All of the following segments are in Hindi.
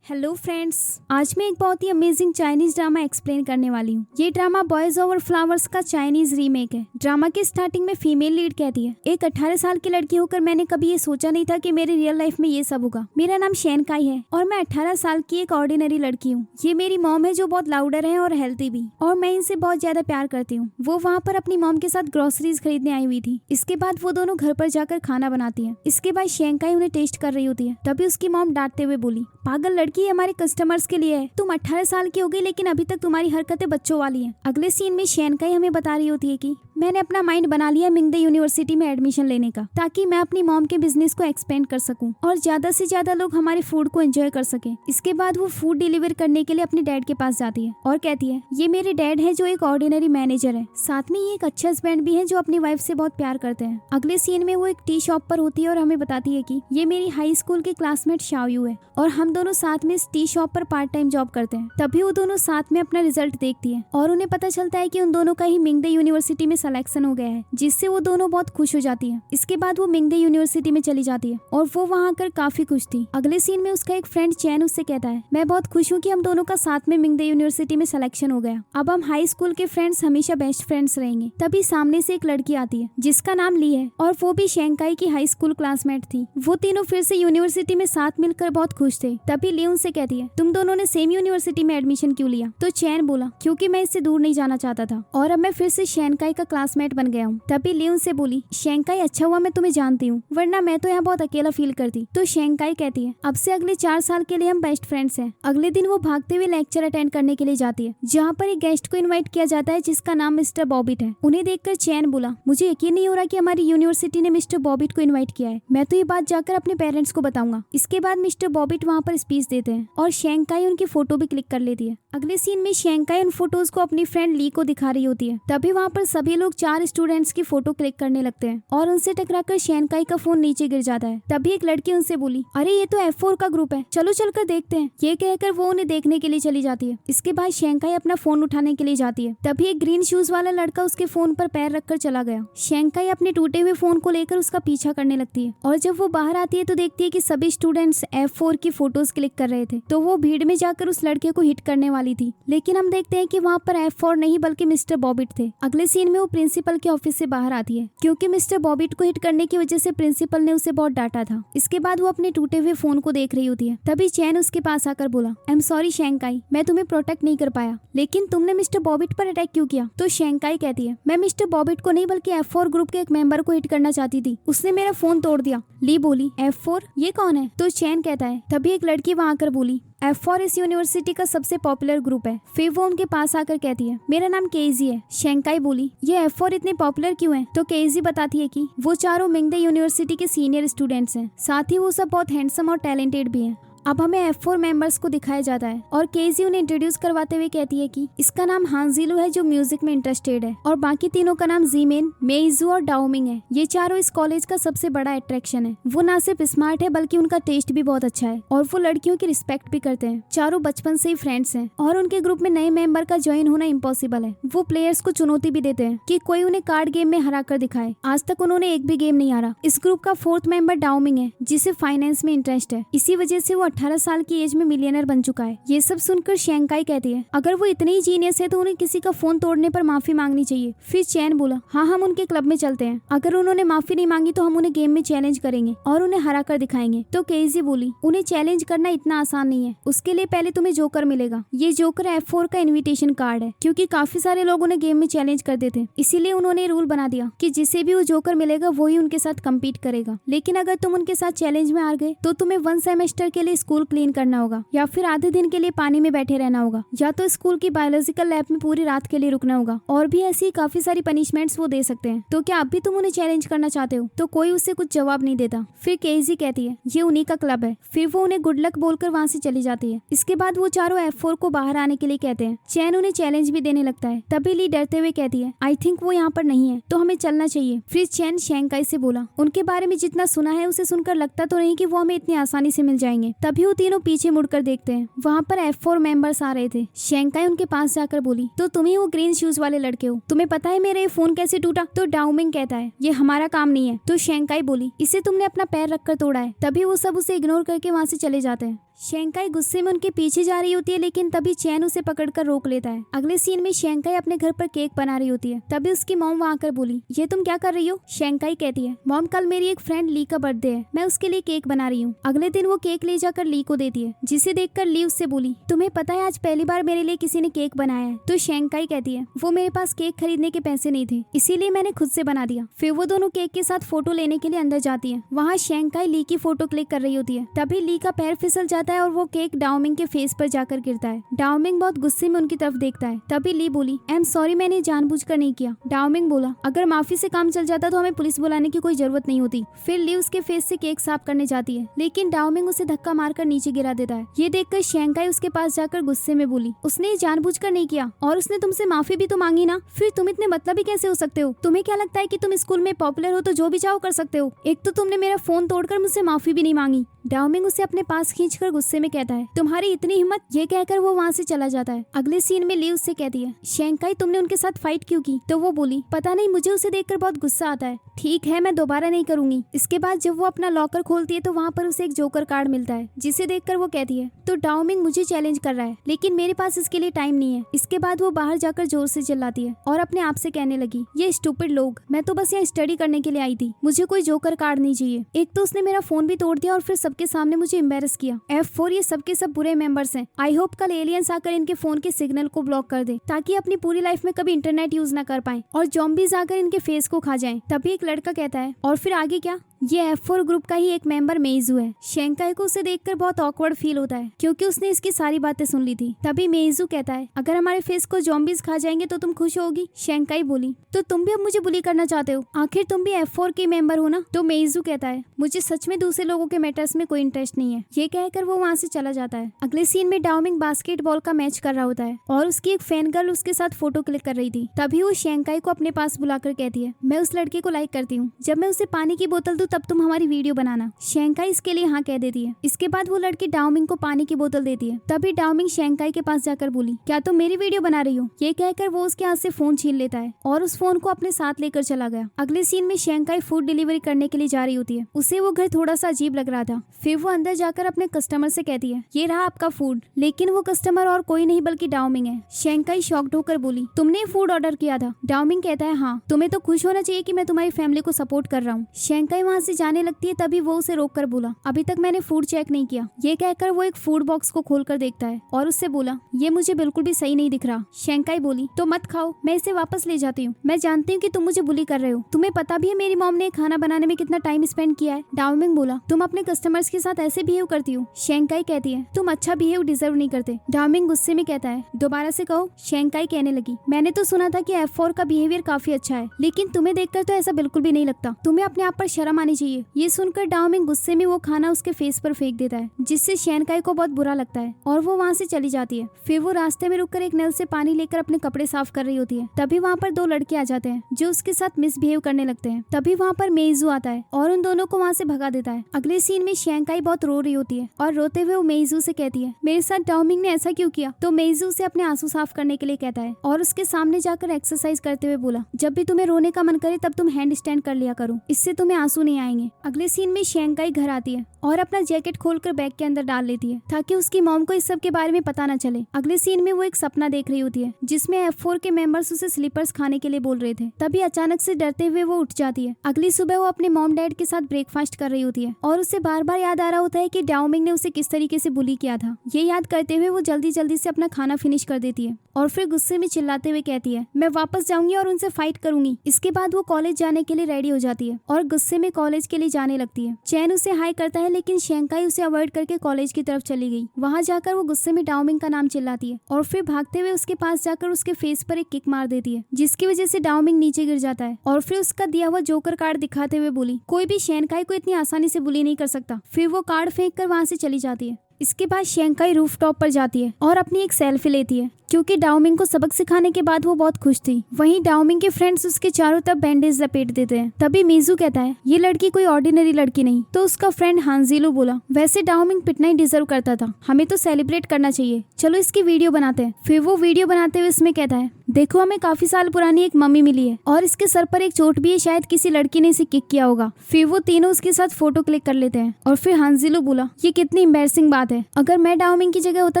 हेलो फ्रेंड्स, आज मैं एक बहुत ही अमेजिंग चाइनीज ड्रामा एक्सप्लेन करने वाली हूँ। ये ड्रामा बॉयज ओवर फ्लावर्स का चाइनीज रीमेक है। ड्रामा के स्टार्टिंग में फीमेल लीड कहती है, एक 18 साल की लड़की होकर मैंने कभी ये सोचा नहीं था कि मेरी रियल लाइफ में ये सब होगा। मेरा नाम शेनकाई है और मैं 18 साल की एक ऑर्डिनरी लड़की हूँ। ये मेरी मॉम है जो बहुत लाउडर है और हेल्थी भी, और मैं इनसे बहुत ज्यादा प्यार करती हूँ। वो वहाँ पर अपनी मॉम के साथ ग्रोसरीज खरीदने आई हुई थी। इसके बाद वो दोनों घर पर जाकर खाना बनाती है। इसके बाद शेनकाई उन्हें टेस्ट कर रही होती है। तभी उसकी मॉम डांटते हुए बोली, पागल लड़की, हमारे कस्टमर्स के लिए है। तुम 18 साल की हो गई लेकिन अभी तक तुम्हारी हरकतें बच्चों वाली हैं। अगले सीन में शेनकाई हमें बता रही होती है कि मैंने अपना माइंड बना लिया मिंगदे यूनिवर्सिटी में एडमिशन लेने का, ताकि मैं अपनी मॉम के बिजनेस को एक्सपेंड कर सकूं और ज्यादा से ज्यादा लोग हमारे फूड को एंजॉय कर सकें। इसके बाद वो फूड डिलीवर करने के लिए अपने डैड के पास जाती है और कहती है, ये मेरे डैड है जो एक ऑर्डिनरी मैनेजर है, साथ में ये एक अच्छा हस्बैंड भी है जो अपनी वाइफ से बहुत प्यार करते हैं। अगले सीन में वो एक टी शॉप पर होती है और हमें बताती है कि ये मेरी हाई स्कूल के क्लासमेट शाओयू है और हम दोनों साथ में इस टी शॉप पर पार्ट टाइम जॉब करते हैं। तभी वो दोनों साथ में अपना रिजल्ट देखती है और उन्हें पता चलता है कि उन दोनों का ही मिंगदे यूनिवर्सिटी में सिलेक्शन हो गया है, जिससे वो दोनों बहुत खुश हो जाती है। इसके बाद वो मिंगदे यूनिवर्सिटी में चली जाती है और वो वहाँ आकर काफी खुश थी। अगले सीन में उसका एक फ्रेंड चैन उससे कहता है, मैं बहुत खुश हूँ कि हम दोनों का साथ में मिंगदे यूनिवर्सिटी में सिलेक्शन हो गया। अब हम हाई स्कूल के फ्रेंड्स हमेशा बेस्ट फ्रेंड्स रहेंगे। तभी सामने से एक लड़की आती है जिसका नाम ली है और वो भी शेंकाई की हाई स्कूल क्लासमेट थी। वो तीनों फिर से यूनिवर्सिटी में साथ मिलकर बहुत खुश थे। तभी ली उनसे कहती है, तुम दोनों ने सेम यूनिवर्सिटी में एडमिशन क्यों लिया? तो चैन बोला, क्योंकि मैं इससे दूर नहीं जाना चाहता था और अब मैं फिर से शेंकाई का क्लासमेट बन गया हूँ। तभी ली उनसे बोली, शेंकाई अच्छा हुआ मैं तुम्हें जानती हूँ, वरना मैं तो यहाँ बहुत अकेला फील करती। तो शेंकाई कहती है, अब से अगले 4 साल के लिए हम बेस्ट फ्रेंड्स हैं। अगले दिन वो भागते हुए लेक्चर अटेंड करने के लिए जाती है, जहाँ पर एक गेस्ट को इन्वाइट किया जाता है जिसका नाम मिस्टर बॉबिट है। उन्हें देखकर चैन बोला, मुझे यकीन नहीं हो रहा कि हमारी यूनिवर्सिटी ने मिस्टर बॉबिट को इन्वाइट किया है। मैं तो ये बात जाकर अपने पेरेंट्स को बताऊंगा। इसके बाद मिस्टर बॉबिट वहाँ पर स्पीच देते हैं और शेंकाई उनकी फोटो भी क्लिक कर लेती है। अगले सीन में शेंकाई उन फोटोज को अपनी फ्रेंड ली को दिखा रही होती है। तभी वहाँ पर सभी लोग 4 स्टूडेंट्स की फोटो क्लिक करने लगते हैं और उनसे टकराकर शेंकाई का फोन नीचे गिर जाता है। तभी एक लड़की उनसे बोली, अरे ये तो F4 का ग्रुप है, चलो चलकर देखते हैं। ये कहकर वो उन्हें देखने के लिए चली जाती है। इसके बाद शेंकाई अपना फोन उठाने के लिए जाती है। तभी एक ग्रीन शूज वाला लड़का उसके फोन पर पैर रखकर चला गया। शेंकाई अपने टूटे हुए फोन को लेकर उसका पीछा करने लगती है और जब वो बाहर आती है तो देखती है कि सभी स्टूडेंट्स F4 की फोटोज क्लिक कर रहे थे। तो वो भीड़ में जाकर उस लड़के को हिट करने वाली थी, लेकिन हम देखते हैं कि वहाँ पर F4 नहीं बल्कि मिस्टर बॉबिट थे। अगले सीन में वो प्रिंसिपल के ऑफिस से बाहर आती है क्योंकि मिस्टर बॉबिट को हिट करने की वजह से प्रिंसिपल ने उसे बहुत डांटा था। इसके बाद वो अपने टूटे हुए फोन को देख रही होती है। तभी चैन उसके पास आकर बोला, आई एम सॉरी शेंकाई, मैं तुम्हें प्रोटेक्ट नहीं कर पाया, लेकिन तुमने मिस्टर बॉबिट पर अटैक क्यों किया? तो शेंकाई कहती है, मैं मिस्टर बॉबिट को नहीं बल्कि F4 ग्रुप के एक मेंबर को हिट करना चाहती थी, उसने मेरा फोन तोड़ दिया। ली बोली, F4 ये कौन है? तो चैन कहता है, तभी एक लड़की वहाँ आकर बोली, F4 इस यूनिवर्सिटी का सबसे पॉपुलर ग्रुप है। फिर वो उनके पास आकर कहती है, मेरा नाम केजी है। शेंकाई बोली, ये F4 इतने पॉपुलर क्यों है? तो केजी बताती है कि वो चारों मिंगदे यूनिवर्सिटी के सीनियर स्टूडेंट्स हैं, साथ ही वो सब बहुत हैंडसम और टैलेंटेड भी हैं। अब हमें F4 मेंबर्स को दिखाया जाता है और केजी उन्हें इंट्रोड्यूस करवाते हुए कहती है कि इसका नाम हांजिलू है जो म्यूजिक में इंटरेस्टेड है और बाकी तीनों का नाम जीमेन, मेइजू और डाओमिंग है। ये चारों इस कॉलेज का सबसे बड़ा अट्रैक्शन है। वो ना सिर्फ स्मार्ट है बल्कि उनका टेस्ट भी बहुत अच्छा है और वो लड़कियों की रिस्पेक्ट भी करते हैं। चारों बचपन से ही फ्रेंड्स हैं और उनके ग्रुप में नए मेंबर का ज्वाइन होना इम्पॉसिबल है। वो प्लेयर्स को चुनौती भी देते हैं कि कोई उन्हें कार्ड गेम में हरा कर दिखाए। आज तक उन्होंने एक भी गेम नहीं हारा। इस ग्रुप का 4th मेंबर डाओमिंग है जिसे फाइनेंस में इंटरेस्ट है। इसी वजह से वो 18 साल की एज में मिलियनर बन चुका है। ये सब सुनकर शेंकाई कहती है, अगर वो इतने ही जीनियस है तो उन्हें किसी का फोन तोड़ने पर माफी मांगनी चाहिए। फिर चैन बोला, हाँ हम उनके क्लब में चलते हैं, अगर उन्होंने माफी नहीं मांगी तो हम उन्हें गेम में चैलेंज करेंगे और उन्हें हरा कर दिखाएंगे। तो केजी बोली, उन्हें चैलेंज करना इतना आसान नहीं है, उसके लिए पहले तुम्हें जोकर मिलेगा। ये जोकर F4 का इन्विटेशन कार्ड है, क्योंकि काफी सारे लोग उन्हें गेम में चैलेंज करते थे, इसीलिए उन्होंने रूल बना दिया कि जिसे भी वो जोकर मिलेगा वही उनके साथ कम्पीट करेगा। लेकिन अगर तुम उनके साथ चैलेंज में हार गए तो तुम्हें 1 सेमेस्टर के लिए स्कूल क्लीन करना होगा, या फिर आधे दिन के लिए पानी में बैठे रहना होगा, या तो स्कूल की बायोलॉजिकल लैब में पूरी रात के लिए रुकना होगा, और भी ऐसी काफी सारी पनिशमेंट्स वो दे सकते हैं। तो क्या अब भी तुम उन्हें चैलेंज करना चाहते हो? तो कोई उससे कुछ जवाब नहीं देता। फिर केजी कहती है, ये उन्हीं का क्लब है। फिर वो उन्हें गुड लक बोलकर वहाँ से चली जाती है। इसके बाद वो चारों F4 को बाहर आने के लिए कहते हैं। चैन उन्हें चैलेंज भी देने लगता है। तभी ली डरते हुए कहती है, आई थिंक वो यहाँ पर नहीं है, तो हमें चलना चाहिए। फिर चैन शेंकाई से बोला, उनके बारे में जितना सुना है उसे सुनकर लगता तो नहीं कि वो हमें इतनी आसानी से मिल जाएंगे। तभी वो तीनों पीछे मुड़कर देखते हैं। वहाँ पर F4 मेंबर्स आ रहे थे। शेंकाई उनके पास जाकर बोली, तो तुम ही वो ग्रीन शूज वाले लड़के हो, तुम्हें पता है मेरा ये फोन कैसे टूटा? तो डाओमिंग कहता है, ये हमारा काम नहीं है। तो शेंकाई बोली, इसे तुमने अपना पैर रखकर तोड़ा है। तभी वो सब उसे इग्नोर करके वहाँ से चले जाते हैं। शेंकाई गुस्से में उनके पीछे जा रही होती है, लेकिन तभी चैन उसे पकड़कर रोक लेता है। अगले सीन में शेंकाई अपने घर पर केक बना रही होती है, तभी उसकी मॉम वहाँ आकर बोली, ये तुम क्या कर रही हो? शेंकाई कहती है, मॉम कल मेरी एक फ्रेंड ली का बर्थडे है, मैं उसके लिए केक बना रही हूँ। अगले दिन वो केक ले जाकर ली को देती है, जिसे देखकर ली उससे बोली, तुम्हें पता है आज पहली बार मेरे लिए किसी ने केक बनाया है? तो शेंकाई कहती है, वो मेरे पास केक खरीदने के पैसे नहीं थे, इसीलिए मैंने खुद से बना दिया। फिर वो दोनों केक के साथ फोटो लेने के लिए अंदर जाती है। वहाँ शेंकाई ली की फोटो क्लिक कर रही होती है, तभी ली का पैर फिसल जाता है और वो केक डाओमिंग के फेस पर जाकर गिरता है। डाओमिंग बहुत गुस्से में उनकी तरफ देखता है। तभी ली बोली, आई एम सॉरी, मैंने जानबूझकर नहीं किया। डाओमिंग बोला, अगर माफी से काम चल जाता तो हमें पुलिस बुलाने की कोई जरूरत नहीं होती। फिर ली उसके फेस से केक साफ करने जाती है, लेकिन डाओमिंग उसे धक्का मारकर नीचे गिरा देता है। ये देखकर शेंकाई उसके पास जाकर गुस्से में बोली, उसने जानबूझकर नहीं किया और उसने तुमसे माफी भी तो मांगी ना, फिर तुम इतने मतलबी कैसे हो सकते हो? तुम्हें क्या लगता है कि तुम स्कूल में पॉपुलर हो तो जो भी चाहो कर सकते हो? एक तो तुमने मेरा फोन तोड़कर मुझसे माफी भी नहीं मांगी। डाओमिंग उसे अपने पास खींचकर गुस्से में कहता है, तुम्हारी इतनी हिम्मत? ये कहकर वो वहाँ से चला जाता है। अगले सीन में ली उससे कहती है, शेंकाई तुमने उनके साथ फाइट क्यों की? तो वो बोली, पता नहीं, मुझे उसे देखकर बहुत गुस्सा आता है। ठीक है, मैं दोबारा नहीं करूंगी। इसके बाद जब वो अपना लॉकर खोलती है तो वहाँ पर उसे एक जोकर कार्ड मिलता है, जिसे देखकर वो कहती है, तो डाओमिंग मुझे चैलेंज कर रहा है, लेकिन मेरे पास इसके लिए टाइम नहीं है। इसके बाद वो बाहर जाकर जोर से चिल्लाती है और अपने आप से कहने लगी, ये स्टूपिड लोग, मैं तो बस यहाँ स्टडी करने के लिए आई थी, मुझे कोई जोकर कार्ड नहीं चाहिए। एक तो उसने मेरा फोन भी तोड़ दिया और फिर सबके सामने मुझे एम्बेरस किया। F4 ये सबके सब बुरे मेंबर्स हैं। आई होप कल एलियंस आकर इनके फोन के सिग्नल को ब्लॉक कर दे, ताकि अपनी पूरी लाइफ में कभी इंटरनेट यूज ना कर पाए और जॉम्बीज आकर इनके फेस को खा जाएं। तभी एक लड़का कहता है, और फिर आगे क्या? ये F4 ग्रुप का ही एक मेंबर मेइजू है। शेंकाई को उसे देखकर बहुत ऑकवर्ड फील होता है, क्योंकि उसने इसकी सारी बातें सुन ली थी। तभी मेइजू कहता है, अगर हमारे फेस को जॉम्बीज खा जाएंगे तो तुम खुश होगी? शेंकाई बोली, तो तुम भी अब मुझे बुली करना चाहते हो? आखिर तुम भी F4 के मेंबर हो ना? तो मेइजू कहता है, मुझे सच में दूसरे लोगों के मैटर्स में कोई इंटरेस्ट नहीं है। ये कहकर वो वहाँ से चला जाता है। अगले सीन में डाओमिंग बास्केटबॉल का मैच कर रहा होता है और उसकी एक फैन गर्ल उसके साथ फोटो क्लिक कर रही थी। तभी वो शेंकाई को अपने पास बुलाकर कहती है, मैं उस लड़के को लाइक करती हूँ, जब मैं उसे पानी की बोतल दूं तब तुम हमारी वीडियो बनाना। शेंकाई इसके लिए हाँ कह देती है। इसके बाद वो लड़की डाओमिंग को पानी की बोतल देती है। तभी डाओमिंग शेंकाई के पास जाकर बोली, क्या तुम मेरी वीडियो बना रही हो? ये कहकर वो उसके हाथ से फोन छीन लेता है और उस फोन को अपने साथ लेकर चला गया। अगले सीन में शेंकाई फूड डिलीवरी करने के लिए जा रही होती है। उसे वो घर थोड़ा सा अजीब लग रहा था। फिर वो अंदर जाकर अपने कस्टमर से कहती है, ये रहा आपका फूड। लेकिन वो कस्टमर और कोई नहीं बल्कि डाओमिंग है। शेंकाई शॉक्ड होकर बोली, तुमने फूड ऑर्डर किया था? डाओमिंग कहता है, हाँ। तुम्हें तो खुश होना चाहिए कि मैं तुम्हारी फैमिली को सपोर्ट कर रहा हूँ। शेंकाई वहाँ से जाने लगती है, तभी वो उसे रोककर बोला, अभी तक मैंने फूड चेक नहीं किया। ये कहकर वो एक फूड बॉक्स को खोलकर देखता है और उससे बोला, ये मुझे बिल्कुल भी सही नहीं दिख रहा। शेंकाई बोली, तो मत खाओ, मैं इसे वापस ले जाती हूँ। मैं जानती हूँ कि तुम मुझे बुली कर रहे हो। तुम्हें पता भी है मेरी मॉम ने खाना बनाने में कितना टाइम स्पेंड किया है। डाओमिंग बोला, तुम अपने कस्टमर्स के साथ ऐसे बिहेव करती हो? शेंकाई कहती है, तुम अच्छा बिहेव डिजर्व नहीं करते। डाओमिंग गुस्से में कहता है, दोबारा से कहो। शेंकाई कहने लगी, मैंने तो सुना था कि F4 का बिहेवियर काफी अच्छा है, लेकिन तुम्हें देखकर तो ऐसा बिल्कुल भी नहीं लगता। तुम्हें अपने आप पर शर्म आनी चाहिए। ये सुनकर डाओमिंग गुस्से में वो खाना उसके फेस पर फेंक देता है, जिससे शेंकाई को बहुत बुरा लगता है और वो वहाँ से चली जाती है। फिर वो रास्ते में रुककर एक नल से पानी लेकर अपने कपड़े साफ कर रही होती है। तभी वहाँ पर दो लड़के आ जाते हैं जो उसके साथ मिसबिहेव करने लगते हैं। तभी वहाँ पर मेइजू आता है और उन दोनों को वहाँ से भगा देता है। अगले सीन में शेंकाई बहुत रो रही होती है और रोते हुए वो मेइजू से कहती है, मेरे साथ डाओमिंग ने ऐसा क्यों किया? तो मेइजू से अपने आंसू साफ करने के लिए कहता है और उसके सामने जाकर एक्सरसाइज करते हुए बोला, जब भी तुम्हें रोने का मन करे तब तुम हैंड स्टैंड कर लिया करो, इससे तुम्हें आंसू नहीं आएंगे। अगले सीन में शेंकाई घर आती है और अपना जैकेट खोलकर बैग के अंदर डाल लेती है, ताकि उसकी मॉम को इस सब के बारे में पता न चले। अगले सीन में वो एक सपना देख रही होती है, जिसमें F4 के मेंबर्स उसे स्लीपर्स खाने के लिए बोल रहे थे। तभी अचानक से डरते हुए वो उठ जाती है। अगली सुबह वो अपने मॉम डैड के साथ ब्रेकफास्ट कर रही होती है और उसे बार बार याद आ रहा होता है कि डाओमिंग ने उसे किस तरीके से बुली किया था। ये याद करते हुए वो जल्दी जल्दी से अपना खाना फिनिश कर देती है और फिर गुस्से में चिल्लाते हुए कहती है, मैं वापस जाऊंगी और उनसे फाइट करूंगी। इसके बाद वो कॉलेज जाने के लिए रेडी हो जाती है और गुस्से में कॉलेज के लिए जाने लगती है। चैन उसे हाई करता है, लेकिन शेंकाई उसे अवॉइड करके कॉलेज की तरफ चली गई। वहां जाकर वो गुस्से में डाओमिंग का नाम चिल्लाती है और फिर भागते हुए उसके पास जाकर उसके फेस पर एक किक मार देती है, जिसकी वजह से डाओमिंग नीचे गिर जाता है और फिर उसका दिया हुआ जोकर कार्ड दिखाते हुए बोली, कोई भी शेंकाई को इतनी आसानी से बुली नहीं कर सकता। फिर वो कार्ड फेंक कर वहां से चली जाती है। इसके बाद शेंकाई रूफटॉप पर जाती है और अपनी एक सेल्फी लेती है, क्योंकि डाओमिंग को सबक सिखाने के बाद वो बहुत खुश थी। वहीं डाओमिंग के फ्रेंड्स उसके चारों तरफ बैंडेज लपेट देते हैं। तभी मीजू कहता है, ये लड़की कोई ऑर्डिनरी लड़की नहीं। तो उसका फ्रेंड हांजिलो बोला, वैसे डाओमिंग पिटना ही डिजर्व करता था, हमें तो सेलिब्रेट करना चाहिए, चलो इसकी वीडियो बनाते हैं। फिर वो वीडियो बनाते हुए इसमें कहता है, देखो हमें काफी साल पुरानी एक मम्मी मिली है और इसके सर पर एक चोट भी है, शायद किसी लड़की ने इसे किक किया होगा। फिर वो तीनों उसके साथ फोटो क्लिक कर लेते हैं और फिर हांजिलो बोला ये कितनी एम्बैरसिंग बात है, अगर मैं डाओमिंग की जगह होता